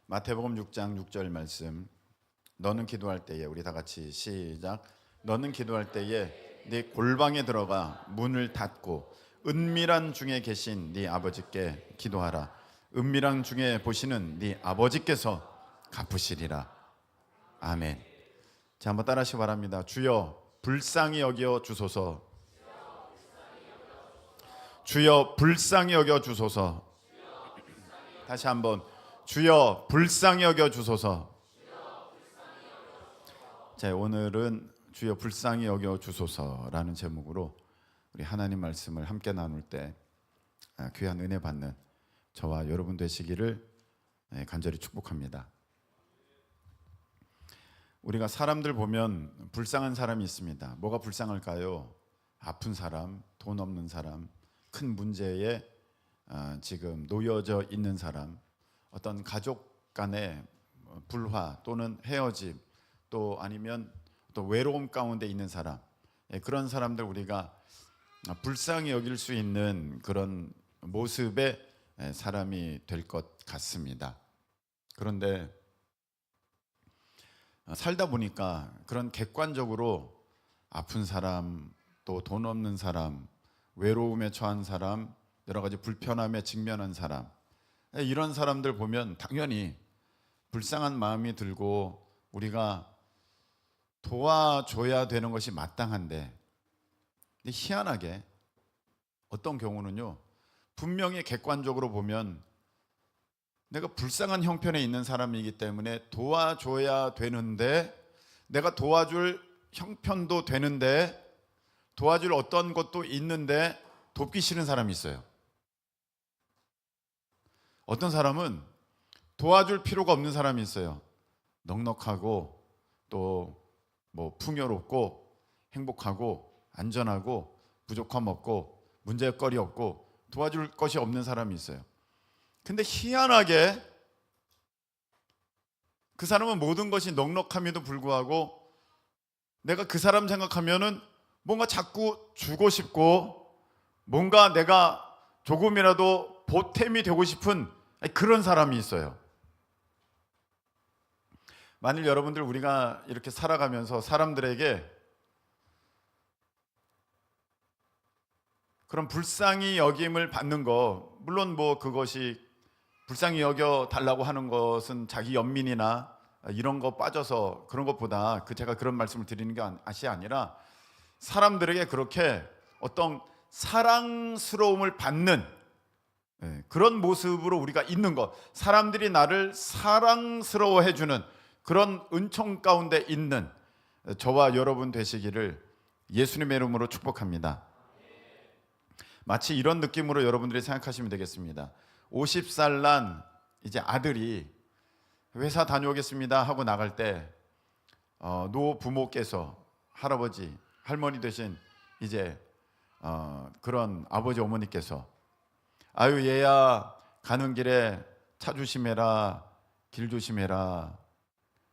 마태복음 6장 6절 말씀. 너는 기도할 때에, 우리 다 같이 시작. 너는 기도할 때에 네 골방에 들어가 문을 닫고 은밀한 중에 계신 네 아버지께 기도하라. 은밀한 중에 보시는 네 아버지께서 갚으시리라. 아멘. 자, 한번 따라하시기 바랍니다. 주여 불쌍히 여겨 주소서. 주여 불쌍히 여겨 주소서. 다시 한번, 주여 불쌍히 여겨 주소서. 자, 오늘은 주여 불쌍히 여겨 주소서라는 제목으로 우리 하나님 말씀을 함께 나눌 때 귀한 은혜 받는 저와 여러분 되시기를 간절히 축복합니다. 우리가 사람들 보면 불쌍한 사람이 있습니다. 뭐가 불쌍할까요? 아픈 사람, 돈 없는 사람, 큰 문제에 지금 놓여져 있는 사람, 어떤 가족 간의 불화 또는 헤어짐, 또 아니면 또 외로움 가운데 있는 사람, 그런 사람들 우리가 불쌍히 여길 수 있는 그런 모습의 사람이 될 것 같습니다. 그런데 살다 보니까 그런 객관적으로 아픈 사람, 또 돈 없는 사람, 외로움에 처한 사람, 여러 가지 불편함에 직면한 사람, 이런 사람들 보면 당연히 불쌍한 마음이 들고 우리가 도와줘야 되는 것이 마땅한데, 희한하게 어떤 경우는요, 분명히 객관적으로 보면 내가 불쌍한 형편에 있는 사람이기 때문에 도와줘야 되는데, 내가 도와줄 형편도 되는데, 도와줄 어떤 것도 있는데 돕기 싫은 사람이 있어요. 어떤 사람은 도와줄 필요가 없는 사람이 있어요. 넉넉하고 또 뭐 풍요롭고 행복하고 안전하고 부족함 없고 문제거리 없고 도와줄 것이 없는 사람이 있어요. 근데 희한하게 그 사람은 모든 것이 넉넉함에도 불구하고 내가 그 사람 생각하면은 뭔가 자꾸 주고 싶고 뭔가 내가 조금이라도 보탬이 되고 싶은 그런 사람이 있어요. 만일 여러분들 우리가 이렇게 살아가면서 사람들에게 그런 불쌍히 여김을 받는 거, 물론 뭐 그것이 불쌍히 여겨 달라고 하는 것은 자기 연민이나 이런 거 빠져서 그런 것보다 제가 그런 말씀을 드리는 것이 아니라 사람들에게 그렇게 어떤 사랑스러움을 받는 그런 모습으로 우리가 있는 것, 사람들이 나를 사랑스러워해 주는 그런 은총 가운데 있는 저와 여러분 되시기를 예수님의 이름으로 축복합니다. 마치 이런 느낌으로 여러분들이 생각하시면 되겠습니다. 50살 난 이제 아들이 회사 다녀오겠습니다 하고 나갈 때 노부모께서, 할아버지 할머니 되신 이제 그런 아버지 어머니께서, 아유 얘야 가는 길에 차 조심해라, 길 조심해라.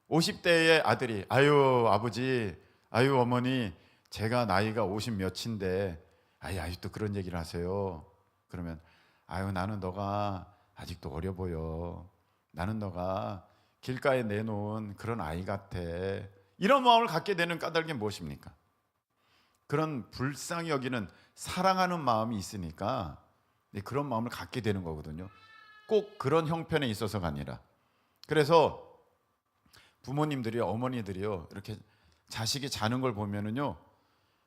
50대의 아들이, 아유 아버지, 아유 어머니, 제가 나이가 50 몇인데 아직도 그런 얘기를 하세요. 그러면 아유 나는 너가 아직도 어려 보여. 나는 너가 길가에 내놓은 그런 아이 같아. 이런 마음을 갖게 되는 까닭이 무엇입니까? 그런 불쌍히 여기는 사랑하는 마음이 있으니까 그런 마음을 갖게 되는 거거든요. 꼭 그런 형편에 있어서가 아니라. 그래서 부모님들이요, 어머니들이요, 이렇게 자식이 자는 걸 보면은요,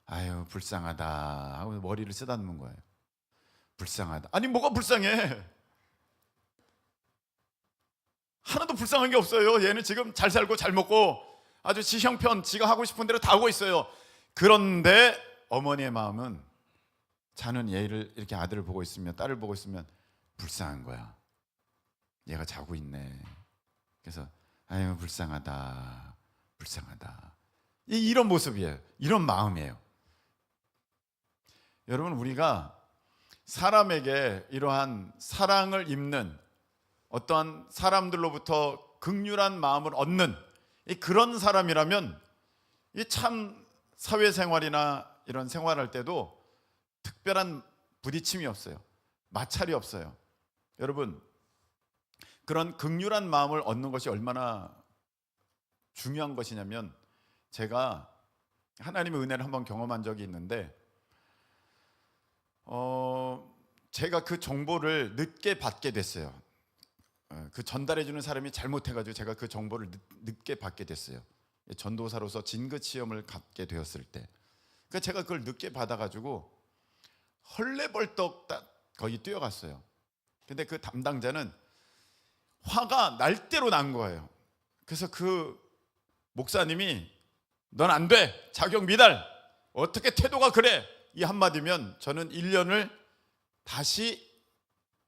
아유 불쌍하다 하고 머리를 쓰다듬는 거예요. 불쌍하다. 아니 뭐가 불쌍해? 하나도 불쌍한 게 없어요. 얘는 지금 잘 살고 잘 먹고 아주 지 형편, 지가 하고 싶은 대로 다 하고 있어요. 그런데 어머니의 마음은 자는 얘를, 이렇게 아들을 보고 있으면, 딸을 보고 있으면 불쌍한 거야. 얘가 자고 있네. 그래서 아유 불쌍하다, 불쌍하다. 이런 모습이에요. 이런 마음이에요. 여러분, 우리가 사람에게 이러한 사랑을 입는, 어떠한 사람들로부터 긍휼한 마음을 얻는 그런 사람이라면 이 참 사회생활이나 이런 생활할 때도 특별한 부딪힘이 없어요. 마찰이 없어요. 여러분, 그런 극률한 마음을 얻는 것이 얼마나 중요한 것이냐면, 제가 하나님의 은혜를 한번 경험한 적이 있는데, 제가 그 정보를 늦게 받게 됐어요. 그 전달해 주는 사람이 잘못해가지고 제가 그 정보를 늦게 받게 됐어요. 전도사로서 진급 시험을 갖게 되었을 때, 그러니까 제가 그걸 늦게 받아가지고 헐레벌떡 딱 거기 뛰어갔어요. 근데 그 담당자는 화가 날 대로 난 거예요. 그래서 그 목사님이 넌 안 돼, 자격 미달, 어떻게 태도가 그래, 이 한마디면 저는 1년을 다시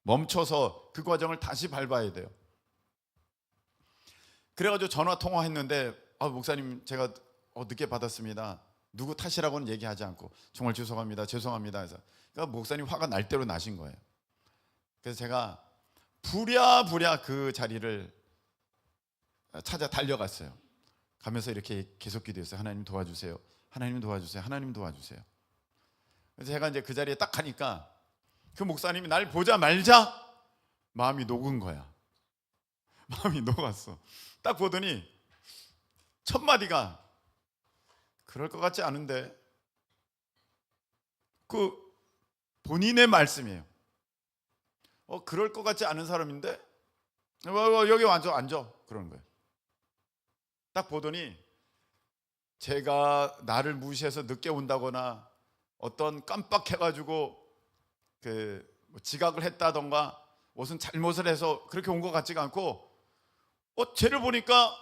멈춰서 그 과정을 다시 밟아야 돼요. 그래가지고 전화 통화했는데, 목사님 제가 늦게 받았습니다. 누구 탓이라고는 얘기하지 않고 정말 죄송합니다 해서, 그러니까 목사님 화가 날 대로 나신 거예요. 그래서 제가 부랴부랴 그 자리를 찾아 달려갔어요. 가면서 이렇게 계속 기도했어요. 하나님 도와주세요, 하나님 도와주세요, 하나님 도와주세요. 그래서 제가 이제 그 자리에 딱 가니까 그 목사님이 날 보자마자 마음이 녹은 거야. 마음이 녹았어. 딱 보더니 첫 마디가 그럴 것 같지 않은데, 그 본인의 말씀이에요. 그럴 것 같지 않은 사람인데 여기 앉아 그러는 거예요. 딱 보더니 제가 나를 무시해서 늦게 온다거나 어떤 깜빡해가지고 지각을 했다던가 무슨 잘못을 해서 그렇게 온 것 같지가 않고, 쟤를 보니까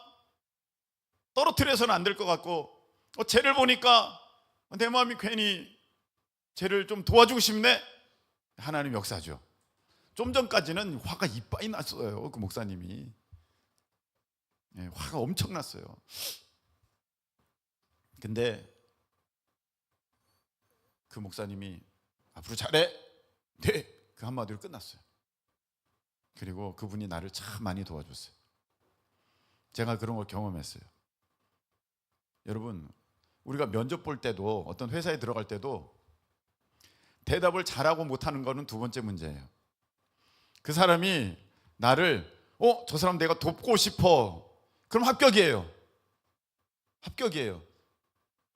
떨어뜨려서는 안 될 것 같고, 쟤를 보니까 내 마음이 괜히 쟤를 좀 도와주고 싶네. 하나님 역사죠. 좀 전까지는 화가 이빠이 났어요. 그 목사님이 화가 엄청 났어요. 근데 그 목사님이 앞으로 잘해, 네, 그 한마디로 끝났어요. 그리고 그분이 나를 참 많이 도와줬어요. 제가 그런 걸 경험했어요. 여러분, 우리가 면접 볼 때도, 어떤 회사에 들어갈 때도 대답을 잘하고 못하는 거는 두 번째 문제예요. 그 사람이 나를 저 사람 내가 돕고 싶어, 그럼 합격이에요.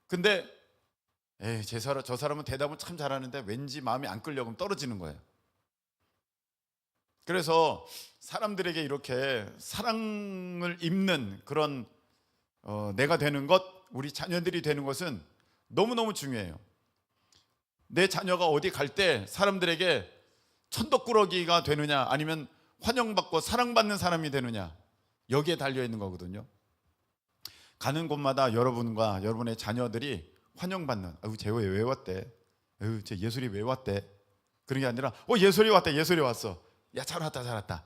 근데 저 사람은 대답은 참 잘하는데 왠지 마음이 안 끌려, 그럼 떨어지는 거예요. 그래서 사람들에게 이렇게 사랑을 입는 그런 내가 되는 것, 우리 자녀들이 되는 것은 너무너무 중요해요. 내 자녀가 어디 갈 때 사람들에게 천덕꾸러기가 되느냐, 아니면 환영받고 사랑받는 사람이 되느냐, 여기에 달려있는 거거든요. 가는 곳마다 여러분과 여러분의 자녀들이 환영받는, 쟤 왜 왔대, 쟤 예술이 왜 왔대, 그런 게 아니라 예술이 왔대, 예술이 왔어, 야 잘 왔다,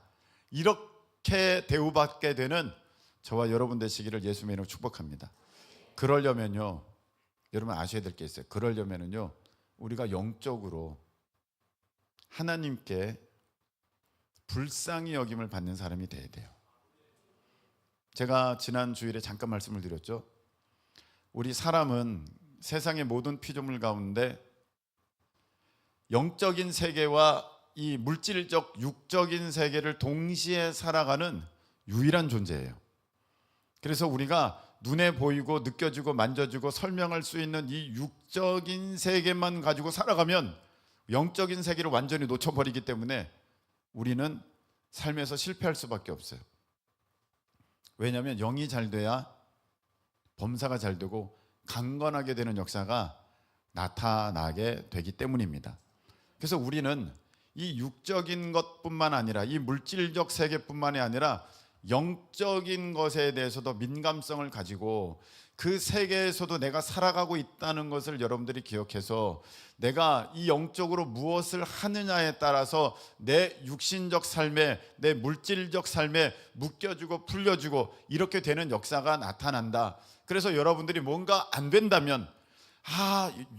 이렇게 대우받게 되는 저와 여러분 되시기를 예수님의 이름으로 축복합니다. 그러려면요, 여러분 아셔야 될 게 있어요. 그러려면요, 우리가 영적으로 하나님께 불쌍히 여김을 받는 사람이 돼야 돼요. 제가 지난 주일에 잠깐 말씀을 드렸죠. 우리 사람은 세상의 모든 피조물 가운데 영적인 세계와 이 물질적 육적인 세계를 동시에 살아가는 유일한 존재예요. 그래서 우리가 눈에 보이고 느껴지고 만져지고 설명할 수 있는 이 육적인 세계만 가지고 살아가면 영적인 세계를 완전히 놓쳐버리기 때문에 우리는 삶에서 실패할 수밖에 없어요. 왜냐하면 영이 잘 돼야 범사가 잘 되고 강건하게 되는 역사가 나타나게 되기 때문입니다. 그래서 우리는 이 육적인 것뿐만 아니라 이 물질적 세계뿐만이 아니라 영적인 것에 대해서도 민감성을 가지고 그 세계에서도 내가 살아가고 있다는 것을 여러분들이 기억해서 내가 이 영적으로 무엇을 하느냐에 따라서 내 육신적 삶에, 내 물질적 삶에 묶여주고 풀려주고 이렇게 되는 역사가 나타난다. 그래서 여러분들이 뭔가 안 된다면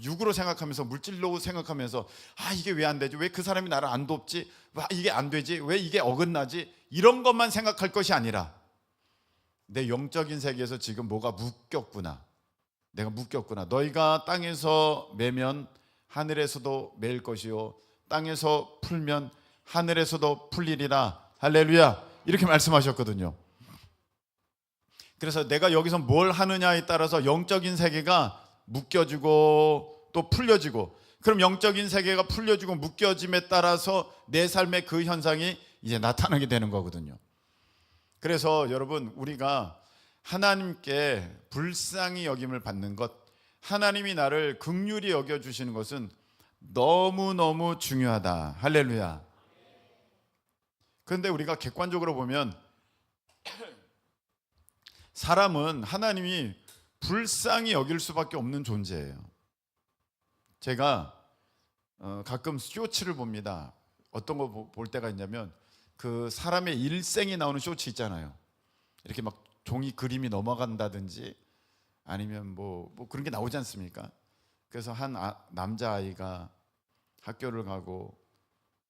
육으로 생각하면서, 물질로 생각하면서 이게 왜 안 되지? 왜 그 사람이 나를 안 돕지? 이게 안 되지? 왜 이게 어긋나지? 이런 것만 생각할 것이 아니라 내 영적인 세계에서 지금 뭐가 묶였구나, 내가 묶였구나. 너희가 땅에서 매면 하늘에서도 맬 것이요 땅에서 풀면 하늘에서도 풀리리라. 할렐루야. 이렇게 말씀하셨거든요. 그래서 내가 여기서 뭘 하느냐에 따라서 영적인 세계가 묶여지고 또 풀려지고, 그럼 영적인 세계가 풀려지고 묶여짐에 따라서 내 삶의 그 현상이 이제 나타나게 되는 거거든요. 그래서 여러분, 우리가 하나님께 불쌍히 여김을 받는 것, 하나님이 나를 긍휼히 여겨주시는 것은 너무너무 중요하다. 할렐루야. 그런데 우리가 객관적으로 보면 사람은 하나님이 불쌍히 여길 수밖에 없는 존재예요. 제가 가끔 쇼츠를 봅니다. 어떤 거 볼 때가 있냐면 그 사람의 일생이 나오는 쇼츠 있잖아요. 이렇게 막 종이 그림이 넘어간다든지 아니면 뭐 그런 게 나오지 않습니까? 그래서 한 남자아이가 학교를 가고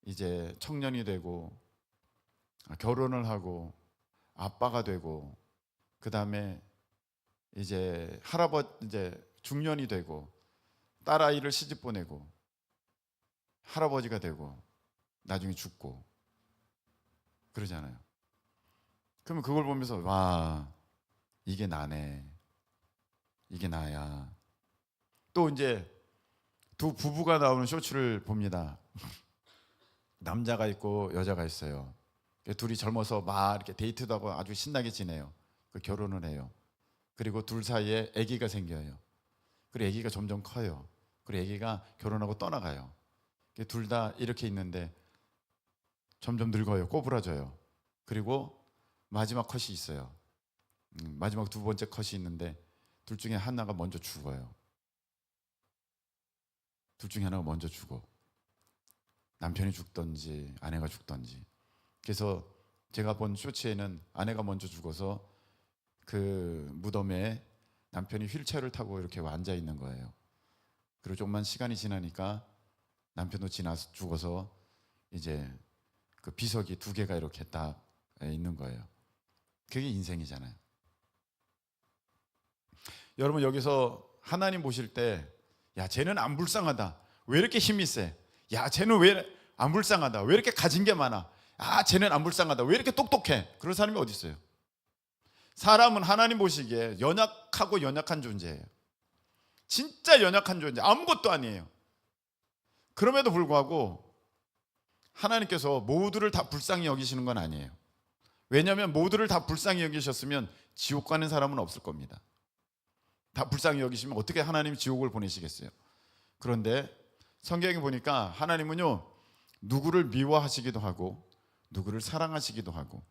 이제 청년이 되고 결혼을 하고 아빠가 되고, 그 다음에 이제 이제 중년이 되고 딸아이를 시집 보내고 할아버지가 되고 나중에 죽고 그러잖아요. 그러면 그걸 보면서 와, 이게 나네, 이게 나야. 또 이제 두 부부가 나오는 쇼츠를 봅니다. 남자가 있고 여자가 있어요. 둘이 젊어서 막 이렇게 데이트도 하고 아주 신나게 지내요. 그 결혼을 해요. 그리고 둘 사이에 아기가 생겨요. 그리고 아기가 점점 커요. 그리고 아기가 결혼하고 떠나가요. 둘 다 이렇게 있는데 점점 늙어요. 꼬부라져요. 그리고 마지막 컷이 있어요. 마지막 두 번째 컷이 있는데 둘 중에 하나가 먼저 죽어요. 둘 중에 하나가 먼저 죽어. 남편이 죽던지 아내가 죽던지. 그래서 제가 본 쇼츠에는 아내가 먼저 죽어서 그 무덤에 남편이 휠체어를 타고 이렇게 앉아 있는 거예요. 그리고 조금만 시간이 지나니까 남편도 죽어서 이제 그 비석이 두 개가 이렇게 딱 있는 거예요. 그게 인생이잖아요. 여러분, 여기서 하나님 보실 때, 야, 쟤는 안 불쌍하다, 왜 이렇게 힘이 세? 야, 쟤는 왜 안 불쌍하다, 왜 이렇게 가진 게 많아? 아, 쟤는 안 불쌍하다, 왜 이렇게 똑똑해? 그런 사람이 어디 있어요? 사람은 하나님 보시기에 연약하고 연약한 존재예요. 진짜 연약한 존재, 아무것도 아니에요. 그럼에도 불구하고 하나님께서 모두를 다 불쌍히 여기시는 건 아니에요. 왜냐하면 모두를 다 불쌍히 여기셨으면 지옥 가는 사람은 없을 겁니다. 다 불쌍히 여기시면 어떻게 하나님이 지옥을 보내시겠어요? 그런데 성경에 보니까 하나님은요, 누구를 미워하시기도 하고 누구를 사랑하시기도 하고,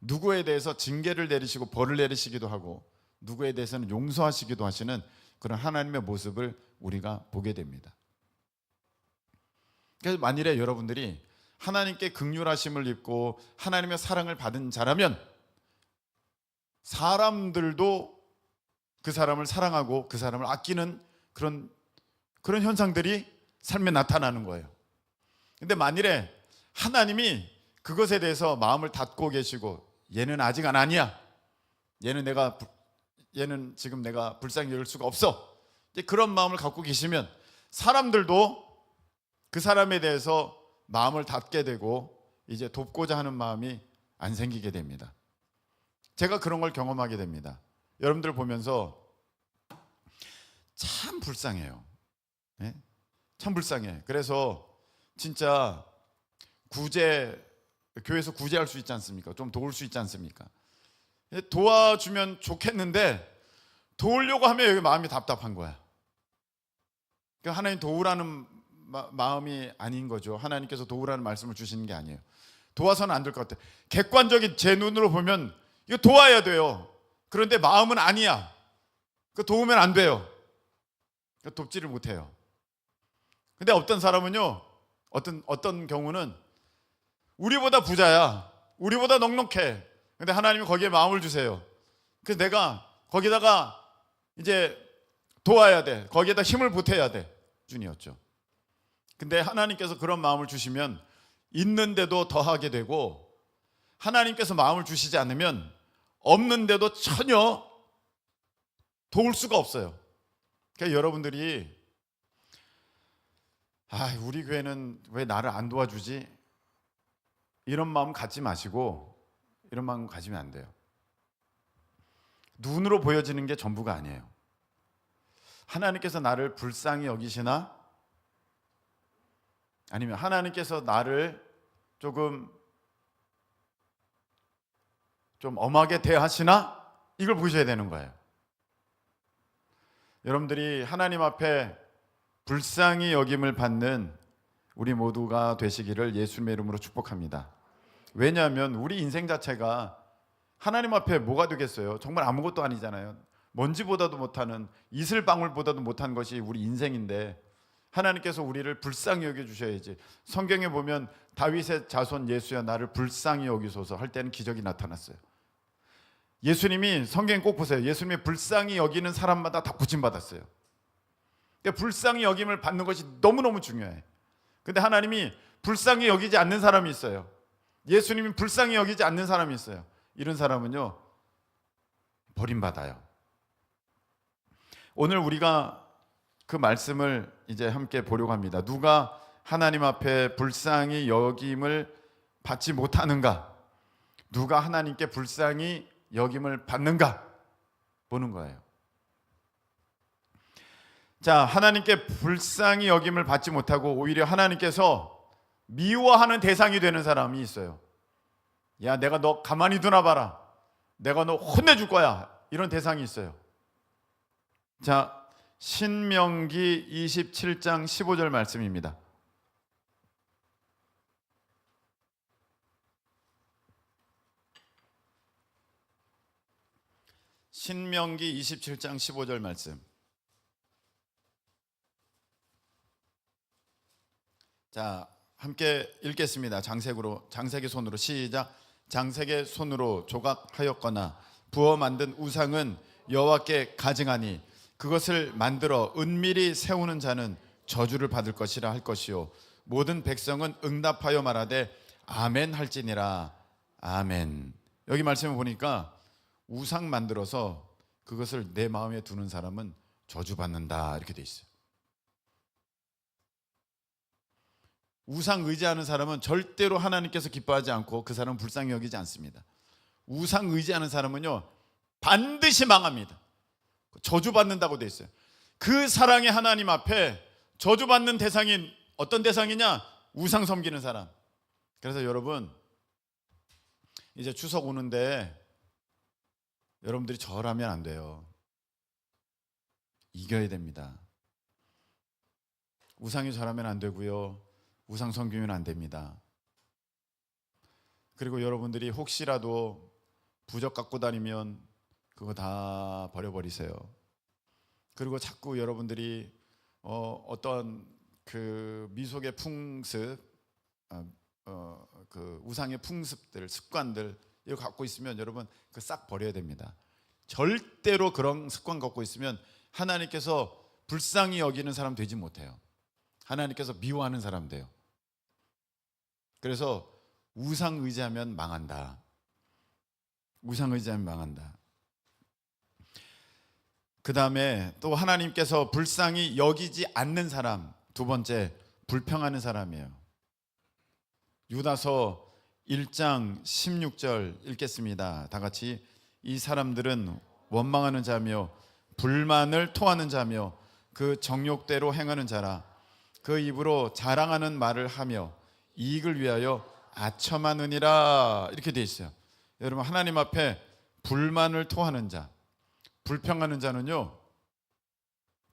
누구에 대해서 징계를 내리시고 벌을 내리시기도 하고, 누구에 대해서는 용서하시기도 하시는 그런 하나님의 모습을 우리가 보게 됩니다. 그래서 만일에 여러분들이 하나님께 긍휼하심을 입고 하나님의 사랑을 받은 자라면 사람들도 그 사람을 사랑하고 그 사람을 아끼는 그런 현상들이 삶에 나타나는 거예요. 근데 만일에 하나님이 그것에 대해서 마음을 닫고 계시고, 얘는 아직 아니야, 얘는 지금 내가 불쌍히 여길 수가 없어, 이제 그런 마음을 갖고 계시면 사람들도 그 사람에 대해서 마음을 닫게 되고 이제 돕고자 하는 마음이 안 생기게 됩니다. 제가 그런 걸 경험하게 됩니다. 여러분들 보면서 참 불쌍해요. 네? 참 불쌍해. 그래서 진짜 교회에서 구제할 수 있지 않습니까? 좀 도울 수 있지 않습니까? 도와주면 좋겠는데 도우려고 하면 여기 마음이 답답한 거야. 그러니까 하나님 도우라는 마음이 아닌 거죠. 하나님께서 도우라는 말씀을 주시는 게 아니에요. 도와서는 안 될 것 같아요. 객관적인 제 눈으로 보면 이거 도와야 돼요. 그런데 마음은 아니야. 그 도우면 안 돼요. 돕지를 못해요. 근데 어떤 사람은요, 어떤 경우는 우리보다 부자야, 우리보다 넉넉해. 근데 하나님이 거기에 마음을 주세요. 그래서 내가 거기다가 이제 도와야 돼, 거기에다 힘을 보태야 돼 준이었죠. 근데 하나님께서 그런 마음을 주시면 있는데도 더하게 되고, 하나님께서 마음을 주시지 않으면 없는데도 전혀 도울 수가 없어요. 그러니까 여러분들이 우리 교회는 왜 나를 안 도와주지? 이런 마음 갖지 마시고 이런 마음 가지면 안 돼요. 눈으로 보여지는 게 전부가 아니에요. 하나님께서 나를 불쌍히 여기시나? 아니면 하나님께서 나를 좀 엄하게 대하시나? 이걸 보셔야 되는 거예요. 여러분들이 하나님 앞에 불쌍히 여김을 받는 우리 모두가 되시기를 예수님의 이름으로 축복합니다. 왜냐하면 우리 인생 자체가 하나님 앞에 뭐가 되겠어요? 정말 아무것도 아니잖아요. 먼지보다도 못하는, 이슬방울보다도 못한 것이 우리 인생인데 하나님께서 우리를 불쌍히 여겨주셔야지. 성경에 보면 다윗의 자손 예수여 나를 불쌍히 여기소서 할 때는 기적이 나타났어요. 예수님이, 성경 꼭 보세요. 예수님이 불쌍히 여기는 사람마다 다 구원받았어요. 불쌍히 여김을 받는 것이 너무너무 중요해. 근데 하나님이 불쌍히 여기지 않는 사람이 있어요. 예수님이 불쌍히 여기지 않는 사람이 있어요. 이런 사람은요, 버림받아요. 오늘 우리가 그 말씀을 이제 함께 보려고 합니다. 누가 하나님 앞에 불쌍히 여김을 받지 못하는가? 누가 하나님께 불쌍히 여김을 받는가? 보는 거예요. 자, 하나님께 불쌍히 여김을 받지 못하고 오히려 하나님께서 미워하는 대상이 되는 사람이 있어요. 야, 내가 너 가만히 두나 봐라. 내가 너 혼내줄 거야. 이런 대상이 있어요. 자, 신명기 27장 15절 말씀입니다. 신명기 27장 15절 말씀. 자, 함께 읽겠습니다. 장색의 손으로 시작. 장색의 손으로 조각하였거나 부어 만든 우상은 여호와께 가증하니 그것을 만들어 은밀히 세우는 자는 저주를 받을 것이라 할 것이요 모든 백성은 응답하여 말하되 아멘 할지니라. 아멘. 여기 말씀을 보니까 우상 만들어서 그것을 내 마음에 두는 사람은 저주받는다 이렇게 돼 있어요. 우상 의지하는 사람은 절대로 하나님께서 기뻐하지 않고 그 사람은 불쌍히 여기지 않습니다. 우상 의지하는 사람은요 반드시 망합니다. 저주받는다고 돼 있어요. 그 사랑의 하나님 앞에 저주받는 대상인 어떤 대상이냐? 우상 섬기는 사람. 그래서 여러분 이제 추석 오는데 여러분들이 절하면 안 돼요. 이겨야 됩니다. 우상이 절하면 안 되고요. 우상 섬기면 안 됩니다. 그리고 여러분들이 혹시라도 부적 갖고 다니면 그거 다 버려버리세요. 그리고 자꾸 여러분들이 어떤 그 미속의 풍습, 그 우상의 풍습들, 습관들 이거 갖고 있으면 여러분 그 싹 버려야 됩니다. 절대로 그런 습관 갖고 있으면 하나님께서 불쌍히 여기는 사람 되지 못해요. 하나님께서 미워하는 사람 돼요. 그래서 우상 의지하면 망한다. 우상 의지하면 망한다. 그 다음에 또 하나님께서 불쌍히 여기지 않는 사람, 두 번째 불평하는 사람이에요. 유다서 1장 16절 읽겠습니다. 다 같이. 이 사람들은 원망하는 자며 불만을 토하는 자며 그 정욕대로 행하는 자라. 그 입으로 자랑하는 말을 하며 이익을 위하여 아첨하느니라. 이렇게 돼 있어요. 여러분 하나님 앞에 불만을 토하는 자, 불평하는 자는요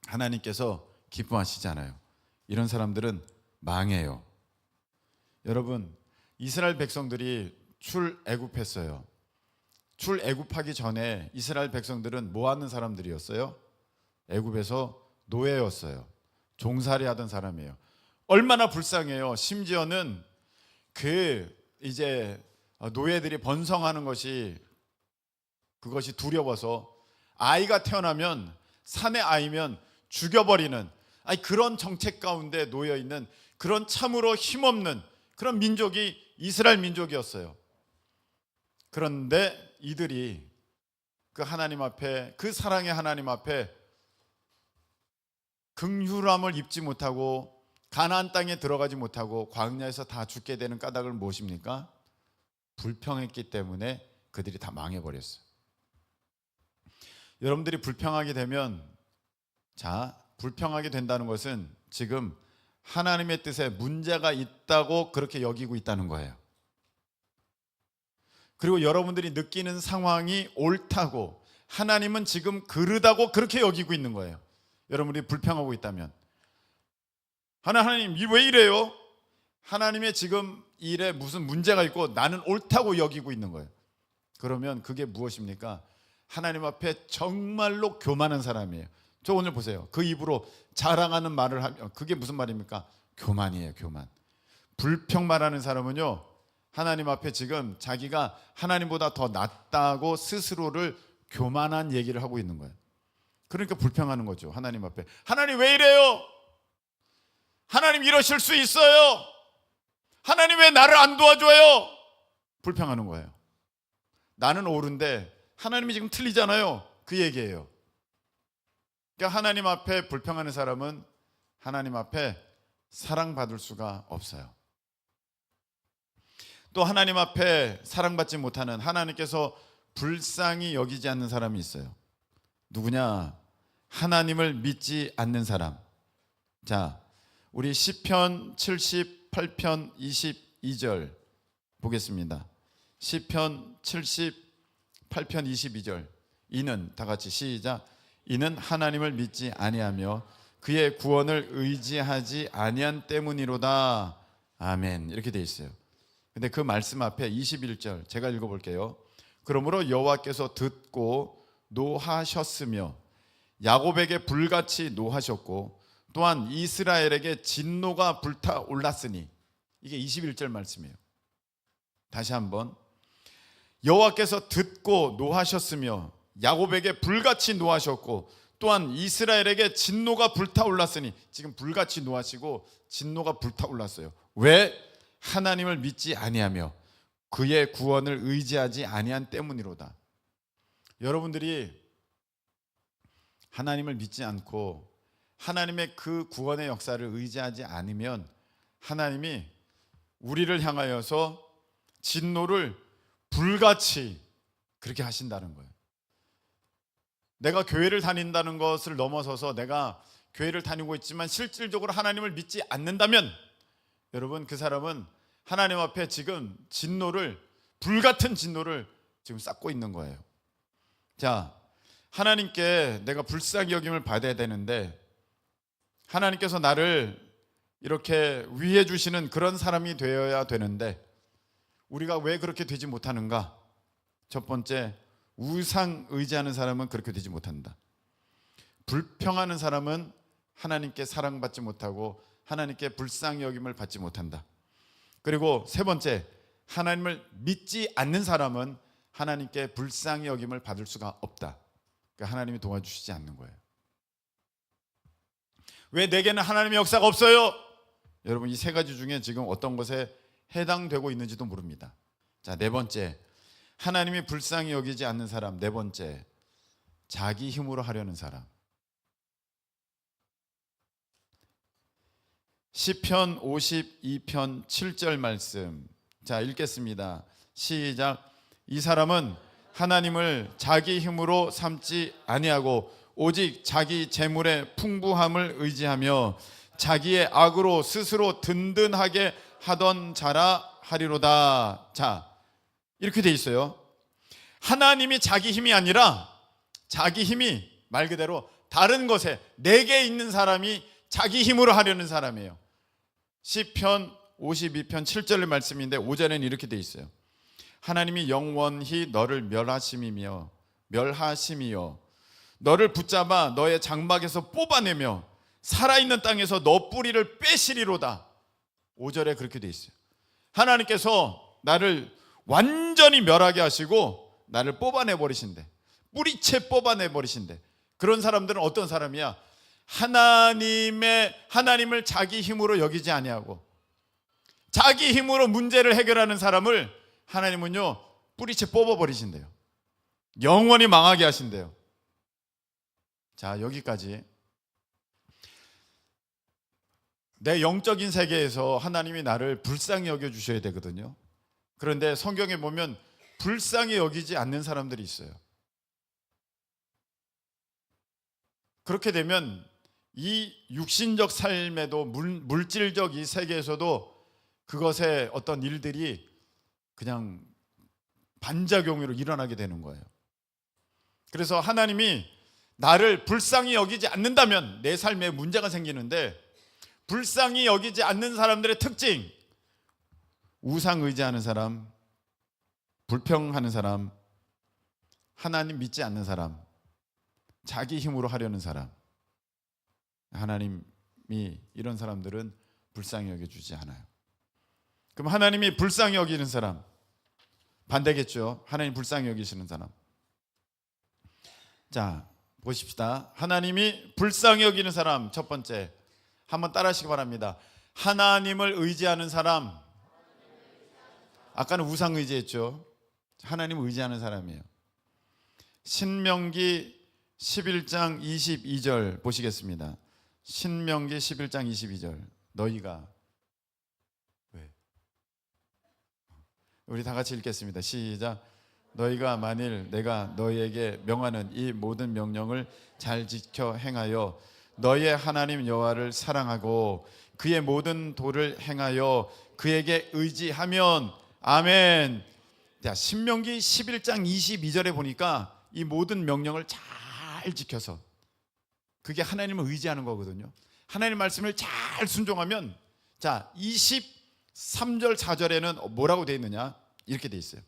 하나님께서 기뻐하시지 않아요. 이런 사람들은 망해요. 여러분 이스라엘 백성들이 출애굽했어요. 출애굽하기 전에 이스라엘 백성들은 뭐 하는 사람들이었어요? 애굽에서 노예였어요. 종살이 하던 사람이에요. 얼마나 불쌍해요. 심지어는 그 이제 노예들이 번성하는 것이 그것이 두려워서 아이가 태어나면 산의 아이면 죽여버리는 그런 정책 가운데 놓여 있는 그런 참으로 힘없는 그런 민족이 이스라엘 민족이었어요. 그런데 이들이 그 하나님 앞에, 그 사랑의 하나님 앞에 긍휼함을 입지 못하고 가나안 땅에 들어가지 못하고 광야에서 다 죽게 되는 까닭은 무엇입니까? 불평했기 때문에 그들이 다 망해버렸어요. 여러분들이 불평하게 되면, 불평하게 된다는 것은 지금 하나님의 뜻에 문제가 있다고 그렇게 여기고 있다는 거예요. 그리고 여러분들이 느끼는 상황이 옳다고, 하나님은 지금 그르다고 그렇게 여기고 있는 거예요. 여러분들이 불평하고 있다면, 하나님 왜 이래요? 하나님의 지금 일에 무슨 문제가 있고 나는 옳다고 여기고 있는 거예요. 그러면 그게 무엇입니까? 하나님 앞에 정말로 교만한 사람이에요. 저 오늘 보세요. 그 입으로 자랑하는 말을 하면 그게 무슨 말입니까? 교만이에요, 교만. 불평 말하는 사람은요, 하나님 앞에 지금 자기가 하나님보다 더 낫다고 스스로를 교만한 얘기를 하고 있는 거예요. 그러니까 불평하는 거죠. 하나님 앞에, 하나님 왜 이래요? 하나님 이러실 수 있어요? 하나님 왜 나를 안 도와줘요? 불평하는 거예요. 나는 옳은데 하나님이 지금 틀리잖아요. 그 얘기예요. 그러니까 하나님 앞에 불평하는 사람은 하나님 앞에 사랑받을 수가 없어요. 또 하나님 앞에 사랑받지 못하는, 하나님께서 불쌍히 여기지 않는 사람이 있어요. 누구냐? 하나님을 믿지 않는 사람. 자, 우리 시편 78편 22절 보겠습니다. 시편 78편 22절. 이는, 다 같이 시작. 이는 하나님을 믿지 아니하며 그의 구원을 의지하지 아니한 때문이로다. 아멘. 이렇게 돼 있어요. 근데 그 말씀 앞에 21절 제가 읽어볼게요. 그러므로 여호와께서 듣고 노하셨으며 야곱에게 불같이 노하셨고 또한 이스라엘에게 진노가 불타올랐으니, 이게 21절 말씀이에요. 다시 한번, 여호와께서 듣고 노하셨으며 야곱에게 불같이 노하셨고 또한 이스라엘에게 진노가 불타올랐으니, 지금 불같이 노하시고 진노가 불타올랐어요. 왜? 하나님을 믿지 아니하며 그의 구원을 의지하지 아니한 때문이로다. 여러분들이 하나님을 믿지 않고 하나님의 그 구원의 역사를 의지하지 않으면 하나님이 우리를 향하여서 진노를 불같이 그렇게 하신다는 거예요. 내가 교회를 다닌다는 것을 넘어서서 내가 교회를 다니고 있지만 실질적으로 하나님을 믿지 않는다면, 여러분, 그 사람은 하나님 앞에 지금 진노를, 불같은 진노를 지금 쌓고 있는 거예요. 자, 하나님께 내가 불쌍히 여김을 받아야 되는데 하나님께서 나를 이렇게 위해 주시는 그런 사람이 되어야 되는데 우리가 왜 그렇게 되지 못하는가? 첫 번째, 우상 의지하는 사람은 그렇게 되지 못한다. 불평하는 사람은 하나님께 사랑받지 못하고 하나님께 불쌍히 여김을 받지 못한다. 그리고 세 번째, 하나님을 믿지 않는 사람은 하나님께 불쌍히 여김을 받을 수가 없다. 그러니까 하나님이 도와주시지 않는 거예요. 왜 내게는 하나님의 역사가 없어요? 여러분, 이 세 가지 중에 지금 어떤 것에 해당되고 있는지도 모릅니다. 자, 네 번째, 하나님이 불쌍히 여기지 않는 사람. 네 번째, 자기 힘으로 하려는 사람. 시편 52편 7절 말씀. 자, 읽겠습니다. 시작. 이 사람은 하나님을 자기 힘으로 삼지 아니하고 오직 자기 재물의 풍부함을 의지하며 자기의 악으로 스스로 든든하게 하던 자라 하리로다. 자, 이렇게 돼 있어요. 하나님이 자기 힘이 아니라 자기 힘이 말 그대로 다른 것에, 내게 있는 사람이 자기 힘으로 하려는 사람이에요. 시편 52편 7절의 말씀인데 5절에는 이렇게 돼 있어요. 하나님이 영원히 너를 멸하심이며 너를 붙잡아 너의 장막에서 뽑아내며 살아있는 땅에서 너 뿌리를 빼시리로다. 5절에 그렇게 돼 있어요. 하나님께서 나를 완전히 멸하게 하시고 나를 뽑아내버리신대. 뿌리채 뽑아내버리신대. 그런 사람들은 어떤 사람이야? 하나님을 자기 힘으로 여기지 아니하고 자기 힘으로 문제를 해결하는 사람을 하나님은요 뿌리채 뽑아버리신대요. 영원히 망하게 하신대요. 자, 여기까지. 내 영적인 세계에서 하나님이 나를 불쌍히 여겨주셔야 되거든요. 그런데 성경에 보면 불쌍히 여기지 않는 사람들이 있어요. 그렇게 되면 이 육신적 삶에도 물질적 이 세계에서도 그것의 어떤 일들이 그냥 반작용으로 일어나게 되는 거예요. 그래서 하나님이 나를 불쌍히 여기지 않는다면 내 삶에 문제가 생기는데, 불쌍히 여기지 않는 사람들의 특징, 우상 의지하는 사람, 불평하는 사람, 하나님 믿지 않는 사람, 자기 힘으로 하려는 사람, 하나님이 이런 사람들은 불쌍히 여겨주지 않아요. 그럼 하나님이 불쌍히 여기는 사람, 반대겠죠. 하나님 불쌍히 여기시는 사람. 자, 보십시다. 하나님이 불쌍히 여기는 사람, 첫 번째 한번 따라하시기 바랍니다. 하나님을 의지하는 사람. 아까는 우상 의지했죠. 하나님을 의지하는 사람이에요. 신명기 11장 22절 보시겠습니다. 신명기 11장 22절. 너희가, 왜? 우리 다 같이 읽겠습니다. 시작. 너희가 만일 내가 너희에게 명하는 이 모든 명령을 잘 지켜 행하여 너희의 하나님 여호와를 사랑하고 그의 모든 도를 행하여 그에게 의지하면, 아멘. 자, 신명기 11장 22절에 보니까 이 모든 명령을 잘 지켜서, 그게 하나님을 의지하는 거거든요. 하나님 말씀을 잘 순종하면, 자, 23절 4절에는 뭐라고 되어 있느냐? 이렇게 되어 있어요.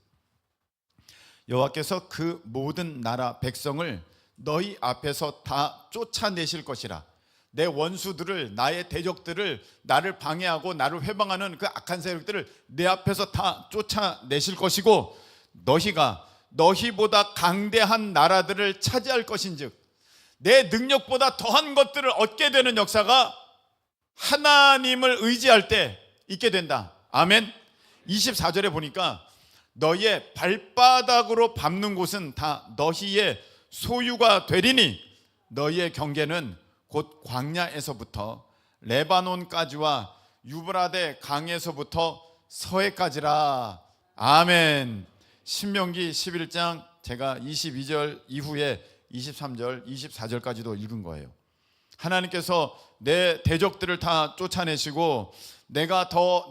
여호와께서 그 모든 나라 백성을 너희 앞에서 다 쫓아내실 것이라. 내 원수들을, 나의 대적들을, 나를 방해하고 나를 회방하는 그 악한 세력들을 내 앞에서 다 쫓아내실 것이고, 너희가 너희보다 강대한 나라들을 차지할 것인즉 내 능력보다 더한 것들을 얻게 되는 역사가 하나님을 의지할 때 있게 된다. 아멘. 24절에 보니까 너희의 발바닥으로 밟는 곳은 다 너희의 소유가 되리니 너희의 경계는 곧 광야에서부터 레바논까지와 유브라데 강에서부터 서해까지라. 아멘. 신명기 11장 제가 22절 이후에 23절, 24절까지도 읽은 거예요. 하나님께서 내 대적들을 다 쫓아내시고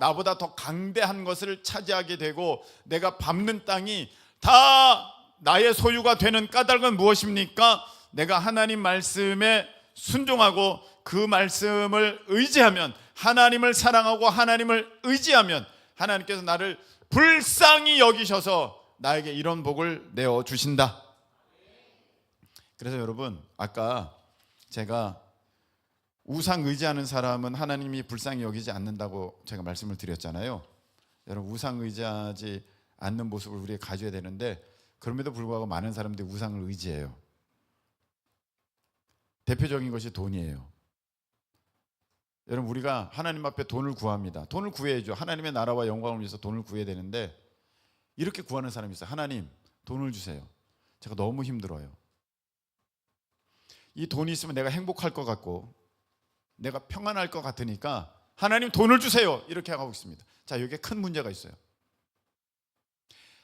나보다 더 강대한 것을 차지하게 되고 내가 밟는 땅이 다 나의 소유가 되는 까닭은 무엇입니까? 내가 하나님 말씀에 순종하고 그 말씀을 의지하면, 하나님을 사랑하고 하나님을 의지하면 하나님께서 나를 불쌍히 여기셔서 나에게 이런 복을 내어 주신다. 그래서 여러분, 아까 제가 우상 의지하는 사람은 하나님이 불쌍히 여기지 않는다고 제가 말씀을 드렸잖아요. 여러분, 우상 의지하지 않는 모습을 우리가 가져야 되는데, 그럼에도 불구하고 많은 사람들이 우상을 의지해요. 대표적인 것이 돈이에요. 여러분, 우리가 하나님 앞에 돈을 구합니다. 돈을 구해야죠. 하나님의 나라와 영광을 위해서 돈을 구해야 되는데, 이렇게 구하는 사람이 있어요. 하나님, 돈을 주세요. 제가 너무 힘들어요. 이 돈이 있으면 내가 행복할 것 같고 내가 평안할 것 같으니까 하나님 돈을 주세요. 이렇게 하고 있습니다. 자, 여기에 큰 문제가 있어요.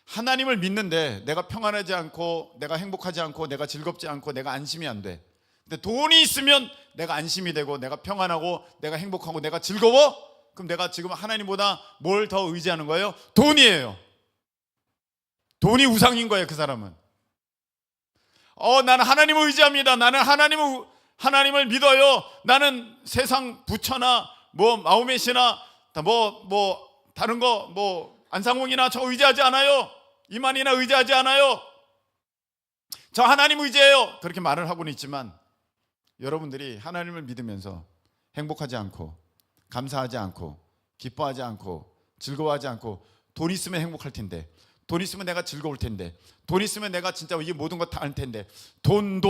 하나님을 믿는데 내가 평안하지 않고 내가 행복하지 않고 내가 즐겁지 않고 내가 안심이 안 돼. 근데 돈이 있으면 내가 안심이 되고 내가 평안하고 내가 행복하고 내가 즐거워? 그럼 내가 지금 하나님보다 뭘 더 의지하는 거예요? 돈이에요. 돈이 우상인 거예요. 그 사람은. 나는 하나님을 의지합니다. 나는 하나님을 믿어요. 나는 세상 부처나 마호메시나 다른 거 안상홍이나 저 의지하지 않아요. 이만희나 의지하지 않아요. 저 하나님 의지해요. 그렇게 말을 하고는 있지만, 여러분들이 하나님을 믿으면서 행복하지 않고 감사하지 않고 기뻐하지 않고 즐거워하지 않고, 돈 있으면 행복할 텐데, 돈 있으면 내가 즐거울 텐데, 돈 있으면 내가 진짜 이 모든 것 다 할 텐데, 돈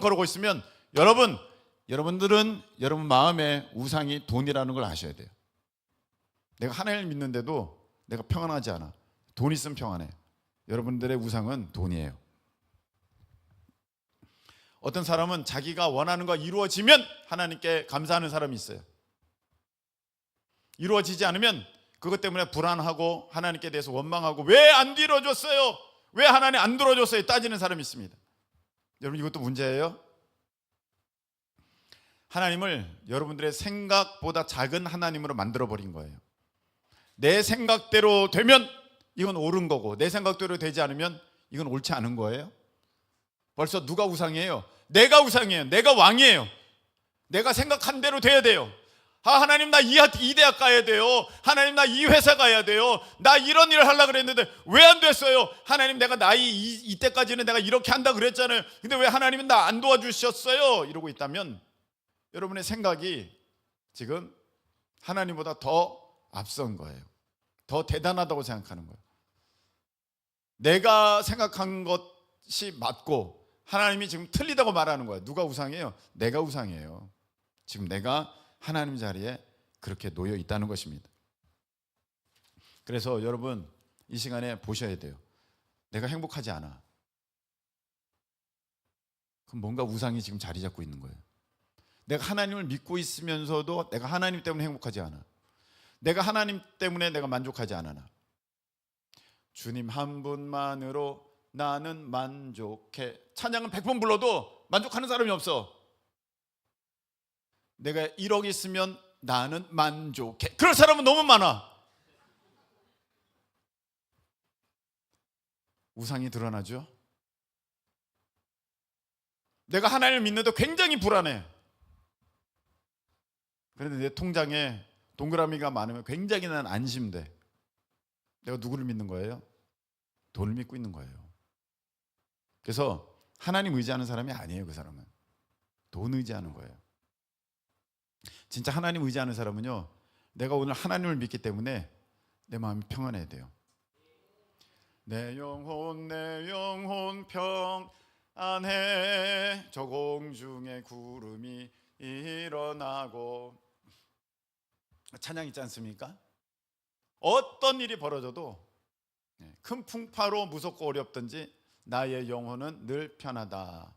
그러고 있으면 여러분들은 여러분 마음에 우상이 돈이라는 걸 아셔야 돼요. 내가 하나님을 믿는데도 내가 평안하지 않아. 돈 있으면 평안해. 여러분들의 우상은 돈이에요. 어떤 사람은 자기가 원하는 거 이루어지면 하나님께 감사하는 사람이 있어요. 이루어지지 않으면 그것 때문에 불안하고 하나님께 대해서 원망하고 왜 안 들어줬어요? 왜 하나님 안 들어줬어요? 따지는 사람이 있습니다. 여러분, 이것도 문제예요. 하나님을 여러분들의 생각보다 작은 하나님으로 만들어버린 거예요. 내 생각대로 되면 이건 옳은 거고, 내 생각대로 되지 않으면 이건 옳지 않은 거예요. 벌써 누가 우상이에요? 내가 우상이에요. 내가 왕이에요. 내가 생각한 대로 돼야 돼요. 하나님, 나 이 대학 가야 돼요. 하나님, 나 이 회사 가야 돼요. 나 이런 일을 하려고 그랬는데 왜 안 됐어요? 하나님, 내가 나이 이때까지는 내가 이렇게 한다 그랬잖아요. 근데 왜 하나님은 나 안 도와주셨어요? 이러고 있다면 여러분의 생각이 지금 하나님보다 더 앞선 거예요. 더 대단하다고 생각하는 거예요. 내가 생각한 것이 맞고 하나님이 지금 틀리다고 말하는 거예요. 누가 우상이에요? 내가 우상이에요. 지금 내가 하나님 자리에 그렇게 놓여 있다는 것입니다. 그래서 여러분, 이 시간에 보셔야 돼요. 내가 행복하지 않아. 그럼 뭔가 우상이 지금 자리 잡고 있는 거예요. 내가 하나님을 믿고 있으면서도 내가 하나님 때문에 행복하지 않아. 내가 하나님 때문에 내가 만족하지 않아. 주님 한 분만으로 나는 만족해. 찬양은 100번 불러도 만족하는 사람이 없어. 내가 1억 있으면 나는 만족해. 그럴 사람은 너무 많아. 우상이 드러나죠. 내가 하나님을 믿는데 굉장히 불안해. 그런데 내 통장에 동그라미가 많으면 굉장히 난 안심돼. 내가 누구를 믿는 거예요? 돈을 믿고 있는 거예요. 그래서 하나님 의지하는 사람이 아니에요. 그 사람은 돈 의지하는 거예요. 진짜 하나님 의지하는 사람은요, 내가 오늘 하나님을 믿기 때문에 내 마음이 평안해야 돼요. 내 영혼 평안해. 저 공중에 구름이 일어나고. 찬양 있지 않습니까? 어떤 일이 벌어져도 큰 풍파로 무섭고 어렵든지 나의 영혼은 늘 편하다.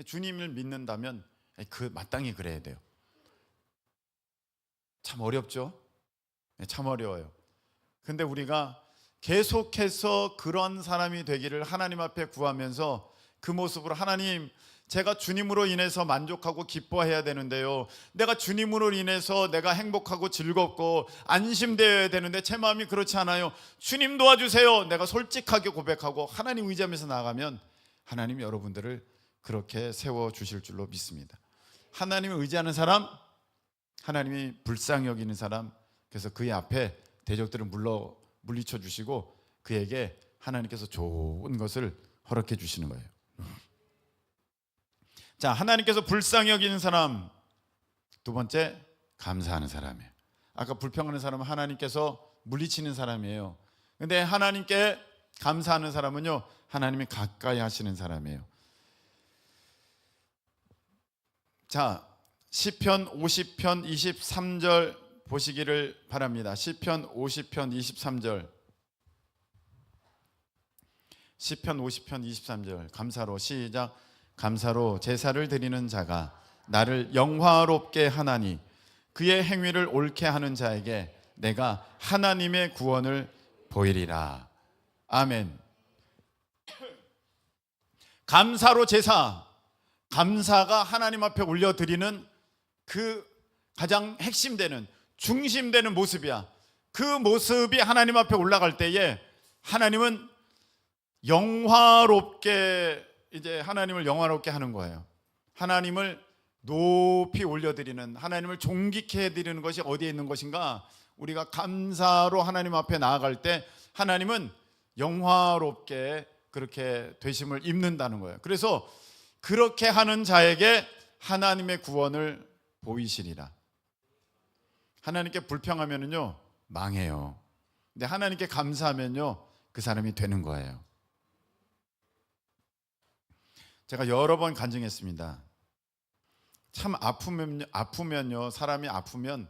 주님을 믿는다면 그 마땅히 그래야 돼요. 참 어렵죠? 참 어려워요. 근데 우리가 계속해서 그런 사람이 되기를 하나님 앞에 구하면서 그 모습으로, 하나님, 제가 주님으로 인해서 만족하고 기뻐해야 되는데요, 내가 주님으로 인해서 내가 행복하고 즐겁고 안심되어야 되는데 제 마음이 그렇지 않아요. 주님 도와주세요. 내가 솔직하게 고백하고 하나님 의지하면서 나아가면 하나님 여러분들을 그렇게 세워주실 줄로 믿습니다. 하나님을 의지하는 사람, 하나님이 불쌍히 여기는 사람, 그래서 그의 앞에 대적들을 물리쳐 주시고 그에게 하나님께서 좋은 것을 허락해 주시는 거예요. 자, 하나님께서 불쌍히 여기는 사람, 두 번째, 감사하는 사람이에요. 아까 불평하는 사람은 하나님께서 물리치는 사람이에요. 근데 하나님께 감사하는 사람은요, 하나님이 가까이 하시는 사람이에요. 자, 시편 50편 23절 보시기를 바랍니다. 시편 50편 23절. 시편 50편 23절. 감사로, 시작. 감사로 제사를 드리는 자가 나를 영화롭게 하나니 그의 행위를 옳게 하는 자에게 내가 하나님의 구원을 보이리라. 아멘. 감사로 제사, 감사가 하나님 앞에 올려드리는 그 가장 핵심되는, 중심되는 모습이야. 그 모습이 하나님 앞에 올라갈 때에 하나님은 영화롭게, 이제 하나님을 영화롭게 하는 거예요. 하나님을 높이 올려드리는, 하나님을 존귀케 해드리는 것이 어디에 있는 것인가? 우리가 감사로 하나님 앞에 나아갈 때 하나님은 영화롭게 그렇게 되심을 입는다는 거예요. 그래서 그렇게 하는 자에게 하나님의 구원을 보이시리라. 하나님께 불평하면요 망해요. 근데 하나님께 감사하면요 그 사람이 되는 거예요. 제가 여러 번 간증했습니다. 참 아프면요, 사람이 아프면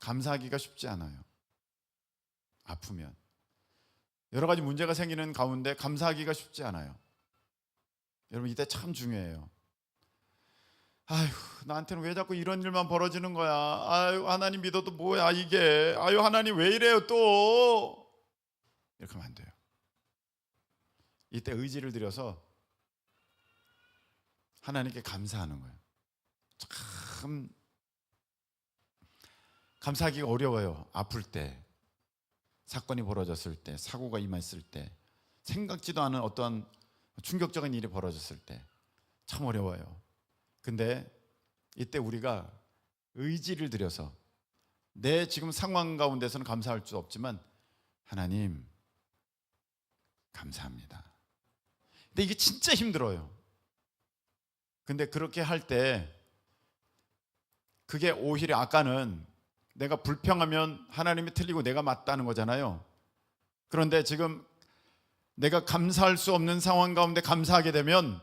감사하기가 쉽지 않아요. 아프면 여러 가지 문제가 생기는 가운데 감사하기가 쉽지 않아요. 여러분, 이때 참 중요해요. 아유, 나한테는 왜 자꾸 이런 일만 벌어지는 거야? 아유, 하나님 믿어도 뭐야 이게? 아유, 하나님 왜 이래요 또? 이렇게 하면 안 돼요. 이때 의지를 들여서 하나님께 감사하는 거예요. 참 감사하기가 어려워요. 아플 때, 사건이 벌어졌을 때, 사고가 임했을 때, 생각지도 않은 어떠한 충격적인 일이 벌어졌을 때 참 어려워요. 근데 이때 우리가 의지를 들여서 내 지금 상황 가운데서는 감사할 수 없지만 하나님 감사합니다. 근데 이게 진짜 힘들어요. 근데 그렇게 할 때 그게 오히려 아까는 내가 불평하면 하나님이 틀리고 내가 맞다는 거잖아요. 그런데 지금 내가 감사할 수 없는 상황 가운데 감사하게 되면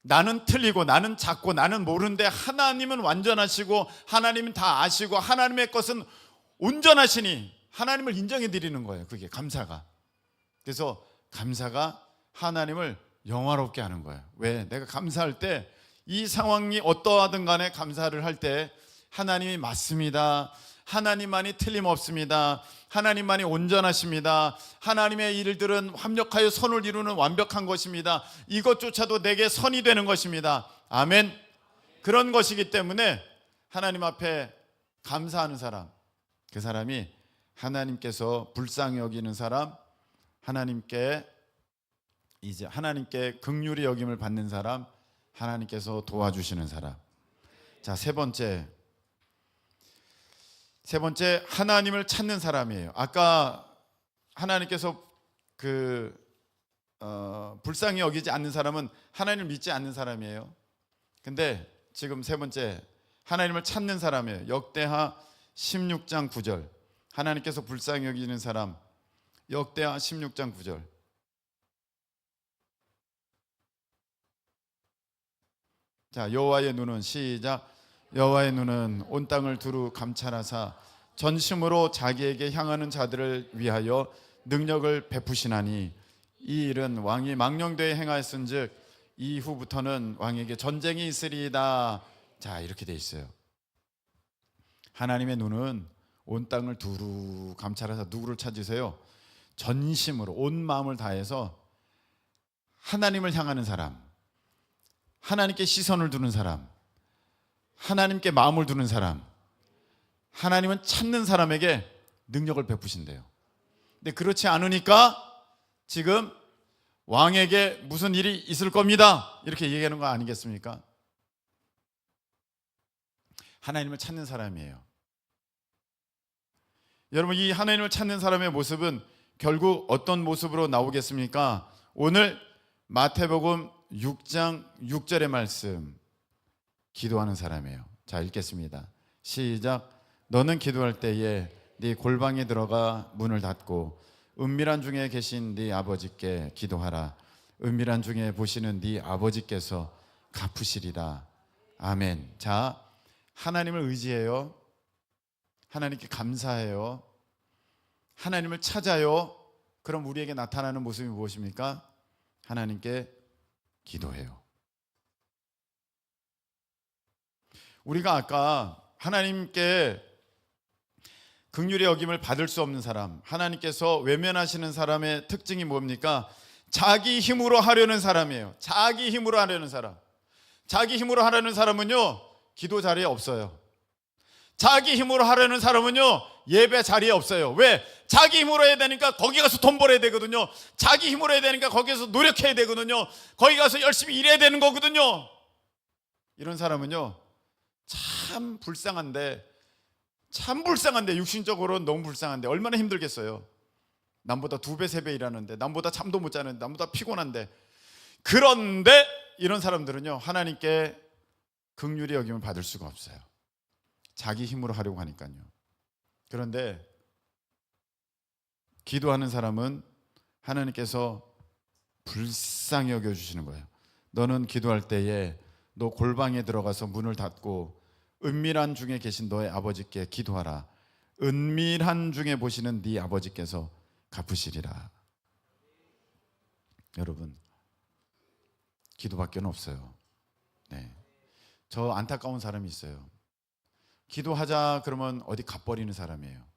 나는 틀리고 나는 작고 나는 모르는데 하나님은 완전하시고 하나님은 다 아시고 하나님의 것은 온전하시니 하나님을 인정해 드리는 거예요. 그게 감사가. 그래서 감사가 하나님을 영화롭게 하는 거예요. 왜? 내가 감사할 때 이 상황이 어떠하든 간에 감사를 할 때 하나님이 맞습니다. 하나님만이 틀림없습니다. 하나님만이 온전하십니다. 하나님의 일들은 합력하여 선을 이루는 완벽한 것입니다. 이것조차도 내게 선이 되는 것입니다. 아멘. 그런 것이기 때문에 하나님 앞에 감사하는 사람, 그 사람이 하나님께서 불쌍히 여기는 사람, 하나님께 긍휼히 여김을 받는 사람, 하나님께서 도와주시는 사람. 자, 세 번째 하나님을 찾는 사람이에요. 아까 하나님께서 불쌍히 여기지 않는 사람은 하나님을 믿지 않는 사람이에요. 근데 지금 세 번째 하나님을 찾는 사람이에요. 역대하 16장 9절. 하나님께서 불쌍히 여기는 사람. 역대하 16장 9절. 자, 여호와의 눈은 시작. 여호와의 눈은 온 땅을 두루 감찰하사 전심으로 자기에게 향하는 자들을 위하여 능력을 베푸시나니 이 일은 왕이 망령되이 행하였은즉 이후부터는 왕에게 전쟁이 있으리이다. 자, 이렇게 돼 있어요. 하나님의 눈은 온 땅을 두루 감찰하사 누구를 찾으세요? 전심으로 온 마음을 다해서 하나님을 향하는 사람, 하나님께 시선을 두는 사람, 하나님께 마음을 두는 사람, 하나님은 찾는 사람에게 능력을 베푸신대요. 근데 그렇지 않으니까 지금 왕에게 무슨 일이 있을 겁니다, 이렇게 얘기하는 거 아니겠습니까? 하나님을 찾는 사람이에요. 여러분, 이 하나님을 찾는 사람의 모습은 결국 어떤 모습으로 나오겠습니까? 오늘 마태복음 6장 6절의 말씀, 기도하는 사람이에요. 자, 읽겠습니다. 시작. 너는 기도할 때에 네 골방에 들어가 문을 닫고 은밀한 중에 계신 네 아버지께 기도하라. 은밀한 중에 보시는 네 아버지께서 갚으시리라. 아멘. 자, 하나님을 의지해요. 하나님께 감사해요. 하나님을 찾아요. 그럼 우리에게 나타나는 모습이 무엇입니까? 하나님께 기도해요. 우리가 아까 하나님께 긍휼의 여김을 받을 수 없는 사람, 하나님께서 외면하시는 사람의 특징이 뭡니까? 자기 힘으로 하려는 사람이에요. 자기 힘으로 하려는 사람. 자기 힘으로 하려는 사람은요, 기도 자리에 없어요. 자기 힘으로 하려는 사람은요, 예배 자리에 없어요. 왜? 자기 힘으로 해야 되니까 거기 가서 돈 벌어야 되거든요. 자기 힘으로 해야 되니까 거기서 노력해야 되거든요. 거기 가서 열심히 일해야 되는 거거든요. 이런 사람은요, 참 불쌍한데 육신적으로는 너무 불쌍한데 얼마나 힘들겠어요. 남보다 2배 3배 일하는데, 남보다 잠도 못 자는데, 남보다 피곤한데. 그런데 이런 사람들은요, 하나님께 긍휼의 여김을 받을 수가 없어요. 자기 힘으로 하려고 하니까요. 그런데 기도하는 사람은 하나님께서 불쌍히 여겨주시는 거예요. 너는 기도할 때에 너 골방에 들어가서 문을 닫고 은밀한 중에 계신 너의 아버지께 기도하라. 은밀한 중에 보시는 네 아버지께서 갚으시리라. 여러분, 기도밖에 없어요. 네. 저 안타까운 사람이 있어요. 기도하자 그러면 어디 가버리는 사람이에요.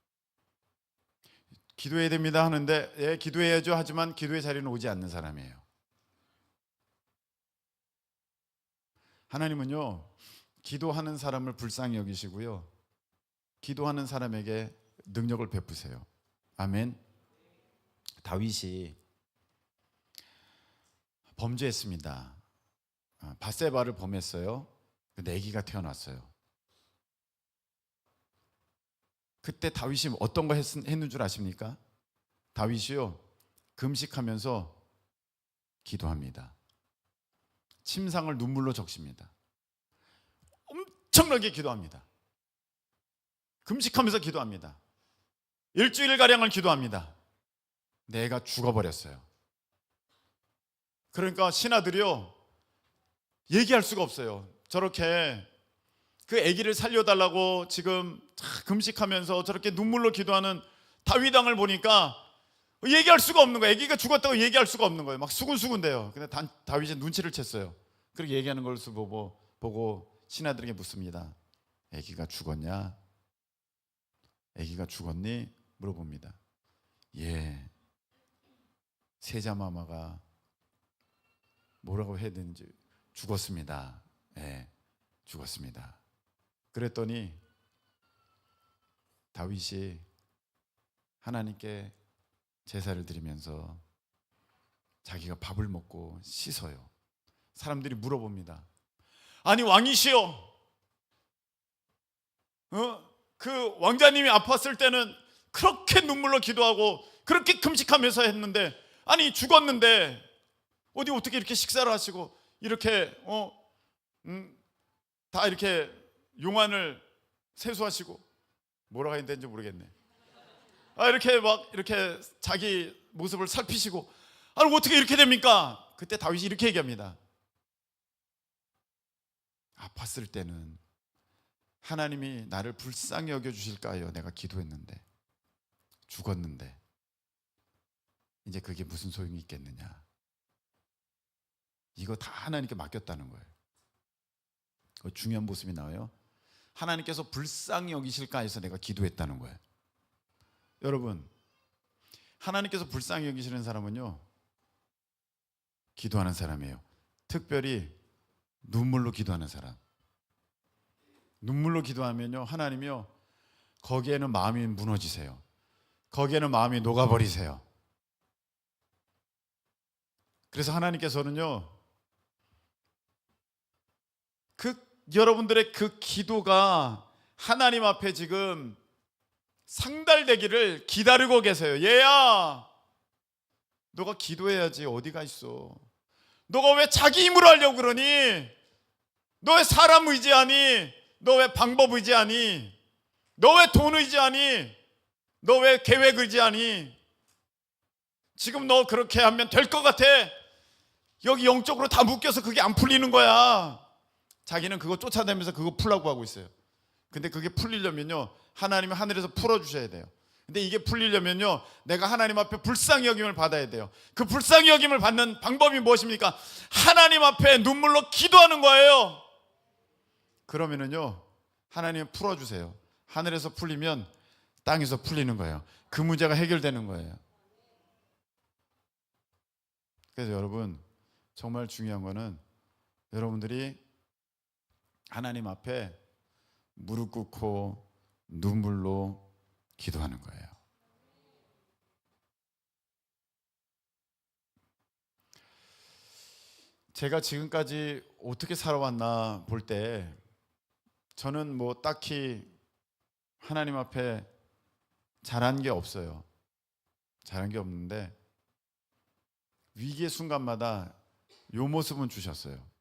기도해야 됩니다 하는데 예, 기도해야죠 하지만 기도의 자리는 오지 않는 사람이에요. 하나님은요, 기도하는 사람을 불쌍히 여기시고요, 기도하는 사람에게 능력을 베푸세요. 아멘. 다윗이 범죄했습니다. 밧세바를 범했어요. 근데 아기가 태어났어요. 그때 다윗이 어떤 거 했는 줄 아십니까? 다윗이요, 금식하면서 기도합니다. 침상을 눈물로 적십니다. 엄청나게 기도합니다. 금식하면서 기도합니다. 일주일가량을 기도합니다. 내가 죽어버렸어요. 그러니까 신하들이요, 얘기할 수가 없어요. 저렇게 그 아기를 살려달라고 지금 금식하면서 저렇게 눈물로 기도하는 다윗 왕을 보니까 얘기할 수가 없는 거예요. 아기가 죽었다고 얘기할 수가 없는 거예요. 막 수군수군대요. 근데 다윗이 눈치를 챘어요. 그렇게 얘기하는 걸 보고 신하들에게 묻습니다. 아기가 죽었냐? 아기가 죽었니? 물어봅니다. 예. 세자마마가 뭐라고 해야 되는지 죽었습니다. 예, 죽었습니다. 그랬더니 다윗이 하나님께 제사를 드리면서 자기가 밥을 먹고 씻어요. 사람들이 물어봅니다. 아니 왕이시여, 그 왕자님이 아팠을 때는 그렇게 눈물로 기도하고 그렇게 금식하면서 했는데, 아니 죽었는데 어떻게 이렇게 식사를 하시고 이렇게 다 이렇게 용안을 세수하시고, 뭐라고 해야 되는지 모르겠네. 이렇게 막 이렇게 자기 모습을 살피시고, 아니 어떻게 이렇게 됩니까? 그때 다윗이 이렇게 얘기합니다. 아팠을 때는 하나님이 나를 불쌍히 여겨주실까요? 내가 기도했는데, 죽었는데 이제 그게 무슨 소용이 있겠느냐. 이거 다 하나님께 맡겼다는 거예요. 중요한 모습이 나와요. 하나님께서 불쌍히 여기실까 해서 내가 기도했다는 거예요. 여러분, 하나님께서 불쌍히 여기시는 사람은요, 기도하는 사람이에요. 특별히 눈물로 기도하는 사람. 눈물로 기도하면요, 하나님이요, 거기에는 마음이 무너지세요. 거기에는 마음이 녹아버리세요. 그래서 하나님께서는요, 여러분들의 그 기도가 하나님 앞에 지금 상달되기를 기다리고 계세요. 얘야, 너가 기도해야지. 어디가 있어? 너가 왜 자기 힘으로 하려고 그러니? 너 왜 사람 의지하니? 너 왜 방법 의지하니? 너 왜 돈 의지하니? 너 왜 계획 의지하니? 지금 너 그렇게 하면 될 것 같아. 여기 영적으로 다 묶여서 그게 안 풀리는 거야. 자기는 그거 쫓아다니면서 그거 풀라고 하고 있어요. 근데 그게 풀리려면요, 하나님이 하늘에서 풀어주셔야 돼요. 근데 이게 풀리려면요, 내가 하나님 앞에 불쌍히 여김을 받아야 돼요. 그 불쌍히 여김을 받는 방법이 무엇입니까? 하나님 앞에 눈물로 기도하는 거예요. 그러면은요, 하나님이 풀어주세요. 하늘에서 풀리면 땅에서 풀리는 거예요. 그 문제가 해결되는 거예요. 그래서 여러분, 정말 중요한 거는 여러분들이 하나님 앞에 무릎 꿇고 눈물로 기도하는 거예요. 제가 지금까지 어떻게 살아왔나 볼 때, 저는 뭐 딱히 하나님 앞에 잘한 게 없어요. 잘한 게 없는데 위기의 순간마다 요 모습은 주셨어요.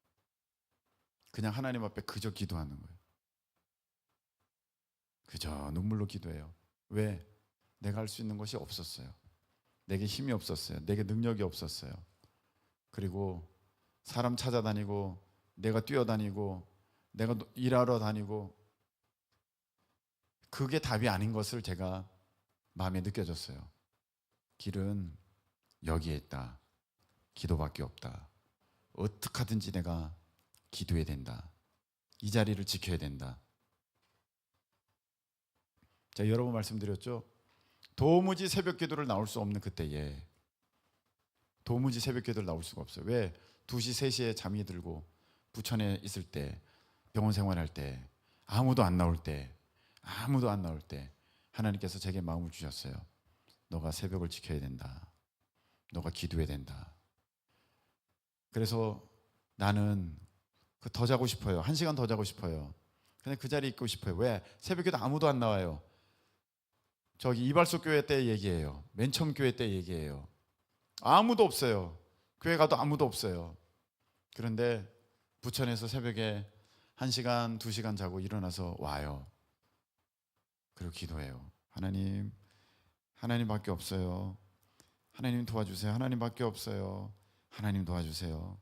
그냥 하나님 앞에 그저 기도하는 거예요. 그저 눈물로 기도해요. 왜? 내가 할 수 있는 것이 없었어요. 내게 힘이 없었어요. 내게 능력이 없었어요. 그리고 사람 찾아다니고, 내가 뛰어다니고, 내가 일하러 다니고, 그게 답이 아닌 것을 제가 마음에 느껴졌어요. 길은 여기에 있다. 기도밖에 없다. 어떻게 하든지 내가 기도해야 된다. 이 자리를 지켜야 된다. 자, 여러 번 말씀드렸죠. 도무지 새벽 기도를 나올 수 없는 그때에 도무지 새벽 기도를 나올 수가 없어요. 왜? 2시, 3시에 잠이 들고 부천에 있을 때, 병원 생활할 때, 아무도 안 나올 때 하나님께서 제게 마음을 주셨어요. 너가 새벽을 지켜야 된다. 너가 기도해야 된다. 그래서 나는 더 자고 싶어요. 1시간 더 자고 싶어요. 그냥 그 자리에 있고 싶어요. 왜? 새벽에도 아무도 안 나와요. 저기 이발소 교회 때 얘기해요. 맨 처음 교회 때 얘기해요. 아무도 없어요. 교회 가도 아무도 없어요. 그런데 부천에서 새벽에 1시간, 2시간 자고 일어나서 와요. 그리고 기도해요. 하나님밖에 없어요. 하나님 도와주세요. 하나님밖에 없어요. 하나님 도와주세요.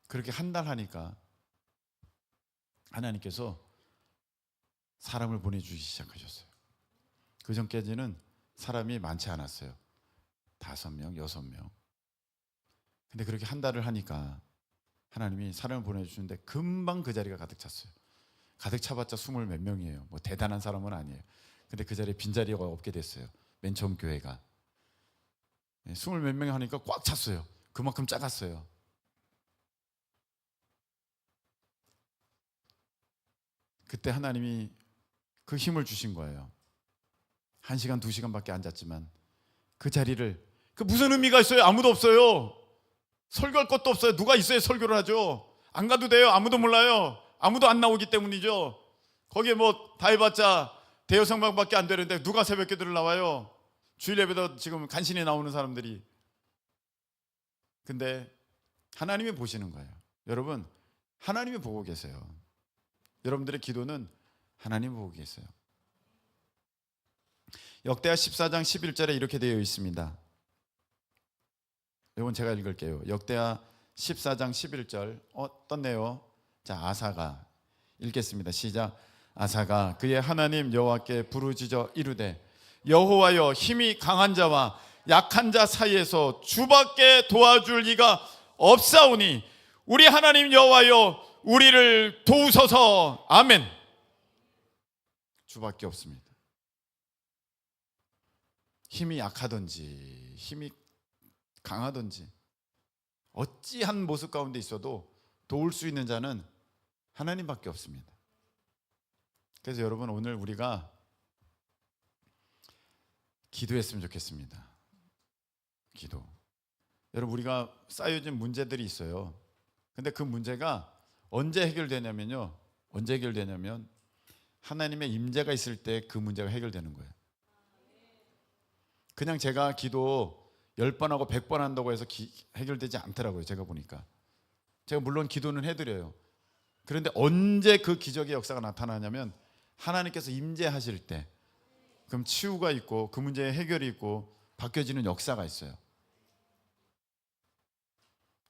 그렇게 한 달 하니까 하나님께서 사람을 보내주기 시작하셨어요. 그 전까지는 사람이 많지 않았어요. 5명, 6명. 근데 그렇게 한 달을 하니까 하나님이 사람을 보내주시는데 금방 그 자리가 가득 찼어요. 가득 차봤자 20 몇 명이에요. 뭐 대단한 사람은 아니에요. 근데 그 자리에 빈자리가 없게 됐어요. 맨 처음 교회가 20 몇 명이 하니까 꽉 찼어요. 그만큼 작았어요. 그때 하나님이 그 힘을 주신 거예요. 1시간, 2시간밖에 앉았지만 그 자리를, 그 무슨 의미가 있어요? 아무도 없어요. 설교할 것도 없어요. 누가 있어야 설교를 하죠. 안 가도 돼요. 아무도 몰라요. 아무도 안 나오기 때문이죠. 거기에 뭐 다 해봤자 대여성방밖에 안 되는데 누가 새벽 기도를 나와요? 주일 예배도 지금 간신히 나오는 사람들이. 근데 하나님이 보시는 거예요. 여러분, 하나님이 보고 계세요. 여러분들의 기도는 하나님 보고 계세요. 역대하 14장 11절에 이렇게 되어 있습니다. 이건 제가 읽을게요. 역대하 14장 11절 떴네요. 자, 아사가 읽겠습니다. 시작. 아사가 그의 하나님 여호와께 부르짖어 이르되 여호와여, 힘이 강한 자와 약한 자 사이에서 주밖에 도와줄 이가 없사오니 우리 하나님 여호와여, 우리를 도우소서. 아멘. 주밖에 없습니다. 힘이 약하든지 힘이 강하든지 어찌한 모습 가운데 있어도 도울 수 있는 자는 하나님밖에 없습니다. 그래서 여러분, 오늘 우리가 기도했으면 좋겠습니다. 기도. 여러분, 우리가 쌓여진 문제들이 있어요. 근데 그 문제가 언제 해결되냐면요. 하나님의 임재가 있을 때 그 문제가 해결되는 거예요. 그냥 제가 기도 10번 하고 100번 한다고 해서 해결되지 않더라고요. 제가 보니까. 제가 물론 기도는 해드려요. 그런데 언제 그 기적의 역사가 나타나냐면 하나님께서 임재하실 때, 그럼 치유가 있고 그 문제의 해결이 있고 바뀌어지는 역사가 있어요.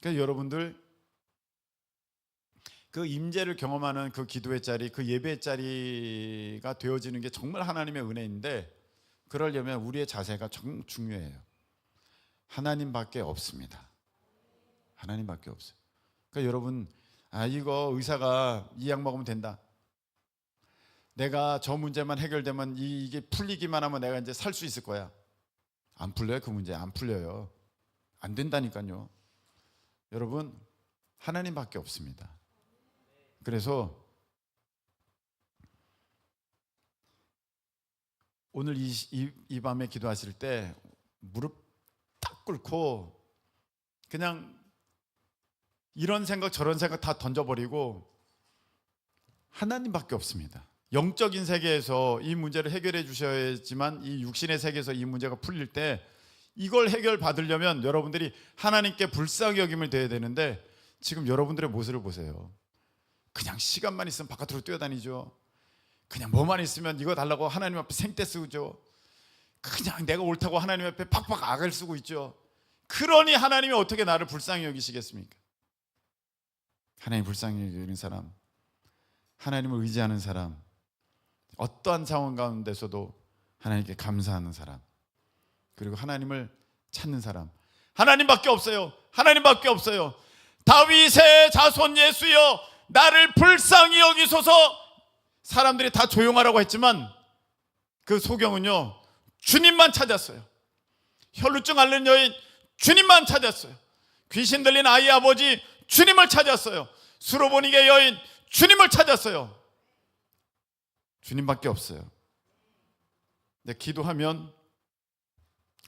그래서 여러분들 그 임재를 경험하는 그 기도의 자리, 그 예배의 자리가 되어지는 게 정말 하나님의 은혜인데, 그러려면 우리의 자세가 정말 중요해요. 하나님밖에 없습니다. 하나님밖에 없어요. 그러니까 여러분, 이거 의사가 이 약 먹으면 된다. 내가 저 문제만 해결되면 이게 풀리기만 하면 내가 이제 살 수 있을 거야. 안 풀려요. 그 문제 안 풀려요. 안 된다니까요. 여러분, 하나님밖에 없습니다. 그래서 오늘 이 밤에 기도하실 때 무릎 딱 꿇고 그냥 이런 생각 저런 생각 다 던져버리고 하나님밖에 없습니다. 영적인 세계에서 이 문제를 해결해 주셔야지만 이 육신의 세계에서 이 문제가 풀릴 때 이걸 해결받으려면 여러분들이 하나님께 불쌍히 여김을 드려야 되는데, 지금 여러분들의 모습을 보세요. 그냥 시간만 있으면 바깥으로 뛰어다니죠. 그냥 뭐만 있으면 이거 달라고 하나님 앞에 생떼 쓰죠. 그냥 내가 옳다고 하나님 앞에 팍팍 악을 쓰고 있죠. 그러니 하나님이 어떻게 나를 불쌍히 여기시겠습니까? 하나님 불쌍히 여기는 사람, 하나님을 의지하는 사람, 어떠한 상황 가운데서도 하나님께 감사하는 사람, 그리고 하나님을 찾는 사람, 하나님밖에 없어요. 하나님밖에 없어요. 다윗의 자손 예수여 나를 불쌍히 여기소서. 사람들이 다 조용하라고 했지만 그 소경은요 주님만 찾았어요. 혈루증 앓는 여인 주님만 찾았어요. 귀신 들린 아이 아버지 주님을 찾았어요. 수로보니게 여인 주님을 찾았어요. 주님밖에 없어요. 근데 기도하면,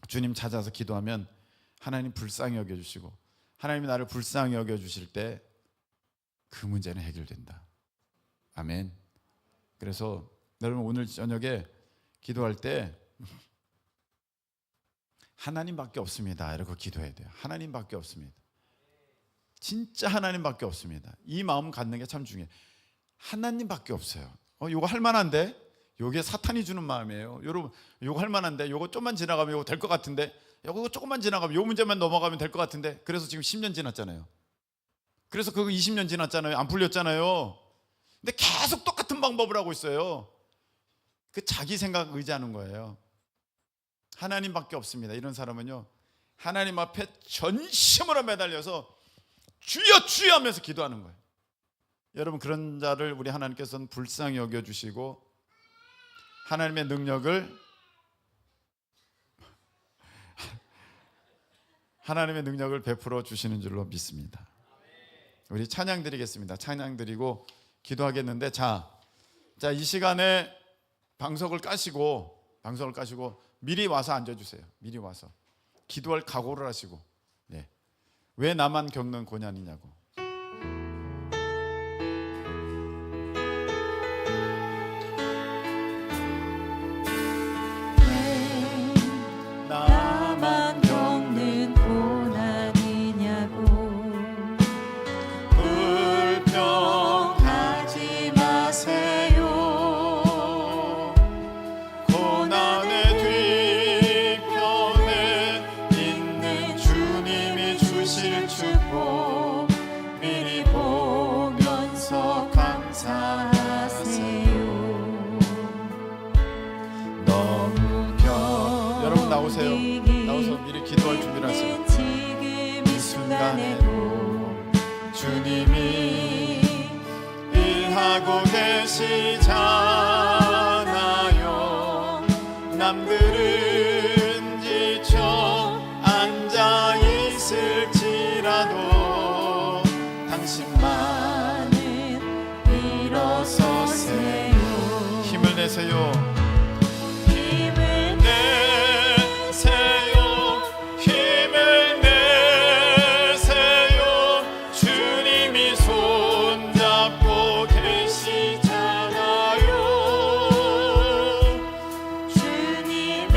주님 찾아서 기도하면 하나님 불쌍히 여겨주시고, 하나님이 나를 불쌍히 여겨주실 때 그 문제는 해결된다. 아멘. 그래서 여러분 오늘 저녁에 기도할 때 하나님밖에 없습니다 이러고 기도해야 돼요. 하나님밖에 없습니다. 진짜 하나님밖에 없습니다. 이 마음 갖는 게 참 중요해요. 하나님밖에 없어요. 요거 할 만한데? 요게 사탄이 주는 마음이에요. 여러분 요거 할 만한데? 요거 좀만 지나가면 요거 될 것 같은데? 요거 조금만 지나가면 요 문제만 넘어가면 될 것 같은데? 그래서 지금 10년 지났잖아요. 그래서 그거 20년 지났잖아요. 안 풀렸잖아요. 근데 계속 똑같은 방법을 하고 있어요. 그 자기 생각 의지하는 거예요. 하나님밖에 없습니다. 이런 사람은요 하나님 앞에 전심으로 매달려서 주여 주여 하면서 기도하는 거예요. 여러분 그런 자를 우리 하나님께서는 불쌍히 여겨주시고 하나님의 능력을 베풀어 주시는 줄로 믿습니다. 우리 찬양 드리겠습니다. 찬양 드리고 기도하겠는데 이 시간에 방석을 까시고 미리 와서 앉아주세요. 미리 와서 기도할 각오를 하시고, 네. 왜 나만 겪는 고난이냐고. 나만 겪는 고난이냐고. 불평하지 마세요. 고난의 뒤편에 있는 주님이 주실 축복 미리 보면서 감사하세요. 여러분 나오세요. 나와서 미리 기도할 준비를 하세요. 지금 이 순간에도 주님이 일하고 계시잖아요. 남들은 지쳐 앉아 있을지라도 당신만은 일어서세요. 힘을 내세요. 힘을 힘을 내세요. 주님이 손잡고 계시잖아요. 주님이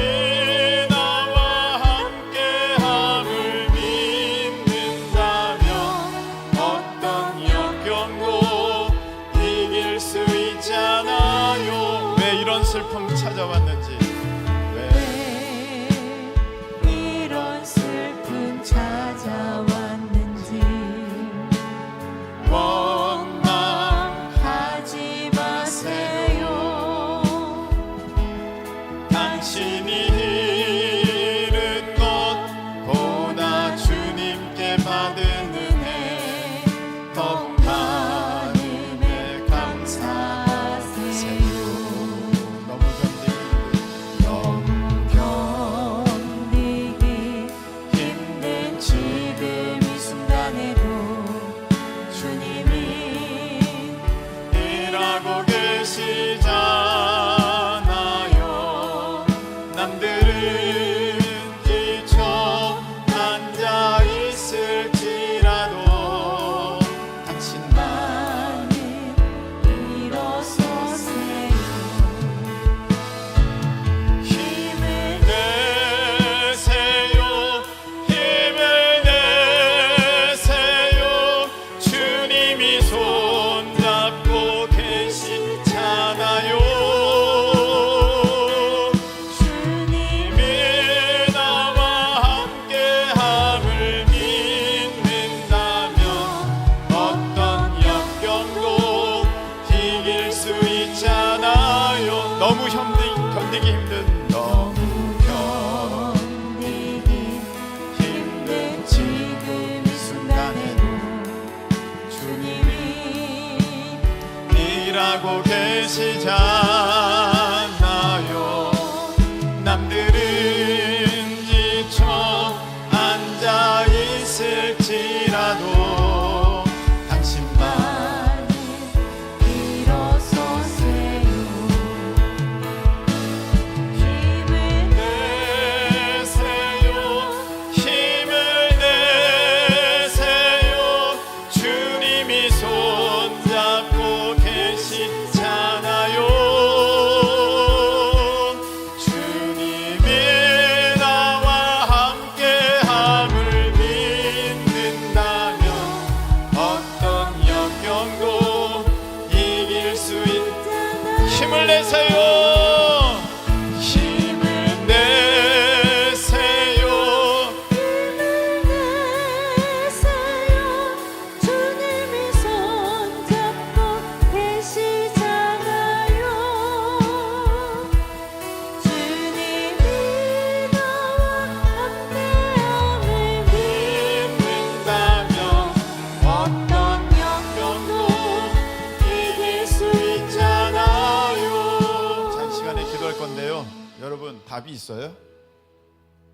답이 있어요?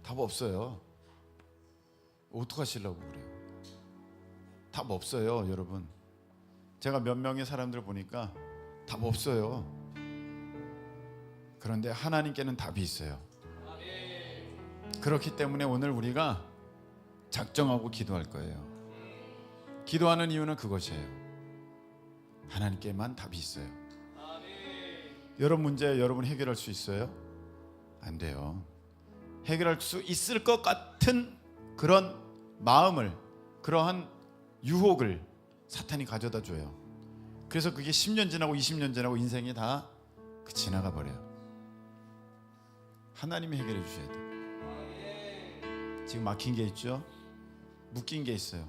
답 없어요. 어떡하시려고 그래요? 답 없어요, 여러분. 제가 몇 명의 사람들 보니까 답 없어요. 그런데 하나님께는 답이 있어요. 그렇기 때문에 오늘 우리가 작정하고 기도할 거예요. 기도하는 이유는 그것이에요. 하나님께만 답이 있어요. 여러분 문제 여러분 해결할 수 있어요? 안 돼요. 해결할 수 있을 것 같은 그런 마음을, 그러한 유혹을 사탄이 가져다 줘요. 그래서 그게 10년 지나고 20년 지나고 인생이 다 지나가 버려요. 하나님이 해결해 주셔야 돼요. 지금 막힌 게 있죠? 묶인 게 있어요.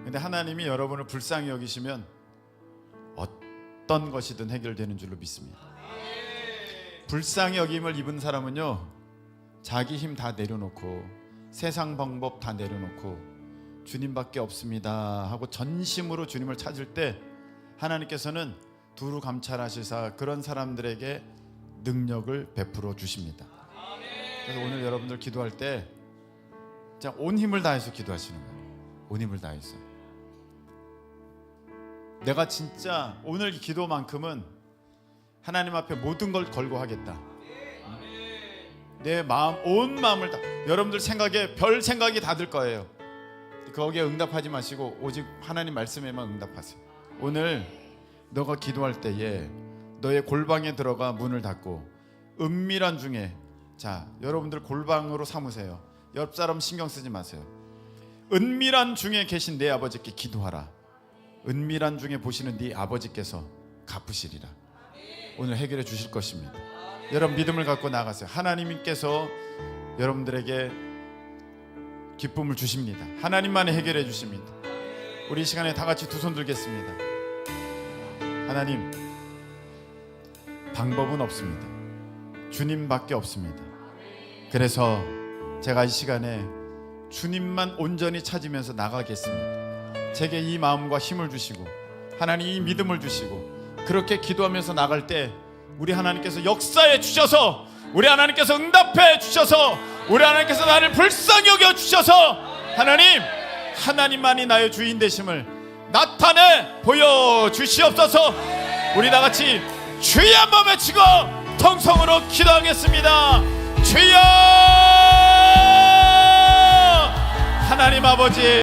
근데 하나님이 여러분을 불쌍히 여기시면 어떤 것이든 해결되는 줄로 믿습니다. 불쌍히 여김을 입은 사람은요, 자기 힘 다 내려놓고 세상 방법 다 내려놓고 주님밖에 없습니다 하고 전심으로 주님을 찾을 때 하나님께서는 두루 감찰하시사 그런 사람들에게 능력을 베풀어 주십니다. 그래서 오늘 여러분들 기도할 때 온 힘을 다해서 기도하시는 거예요. 온 힘을 다해서. 내가 진짜 오늘 이 기도만큼은 하나님 앞에 모든 걸 걸고 하겠다. 내 마음, 온 마음을 다. 여러분들 생각에 별 생각이 다 들 거예요. 거기에 응답하지 마시고 오직 하나님 말씀에만 응답하세요. 오늘 너가 기도할 때에 너의 골방에 들어가 문을 닫고 은밀한 중에, 자, 여러분들 골방으로 삼으세요. 옆 사람 신경 쓰지 마세요. 은밀한 중에 계신 내 아버지께 기도하라. 은밀한 중에 보시는 네 아버지께서 갚으시리라. 오늘 해결해 주실 것입니다. 여러분 믿음을 갖고 나가세요. 하나님께서 여러분들에게 기쁨을 주십니다. 하나님만이 해결해 주십니다. 우리 이 시간에 다 같이 두 손 들겠습니다. 하나님, 방법은 없습니다. 주님밖에 없습니다. 그래서 제가 이 시간에 주님만 온전히 찾으면서 나가겠습니다. 제게 이 마음과 힘을 주시고 하나님 이 믿음을 주시고 그렇게 기도하면서 나갈 때 우리 하나님께서 역사해 주셔서, 우리 하나님께서 응답해 주셔서, 우리 하나님께서 나를 불쌍히 여겨 주셔서 하나님만이 나의 주인 되심을 나타내 보여주시옵소서. 우리 다같이 주여 한번 외치고 통성으로 기도하겠습니다. 주여! 하나님 아버지,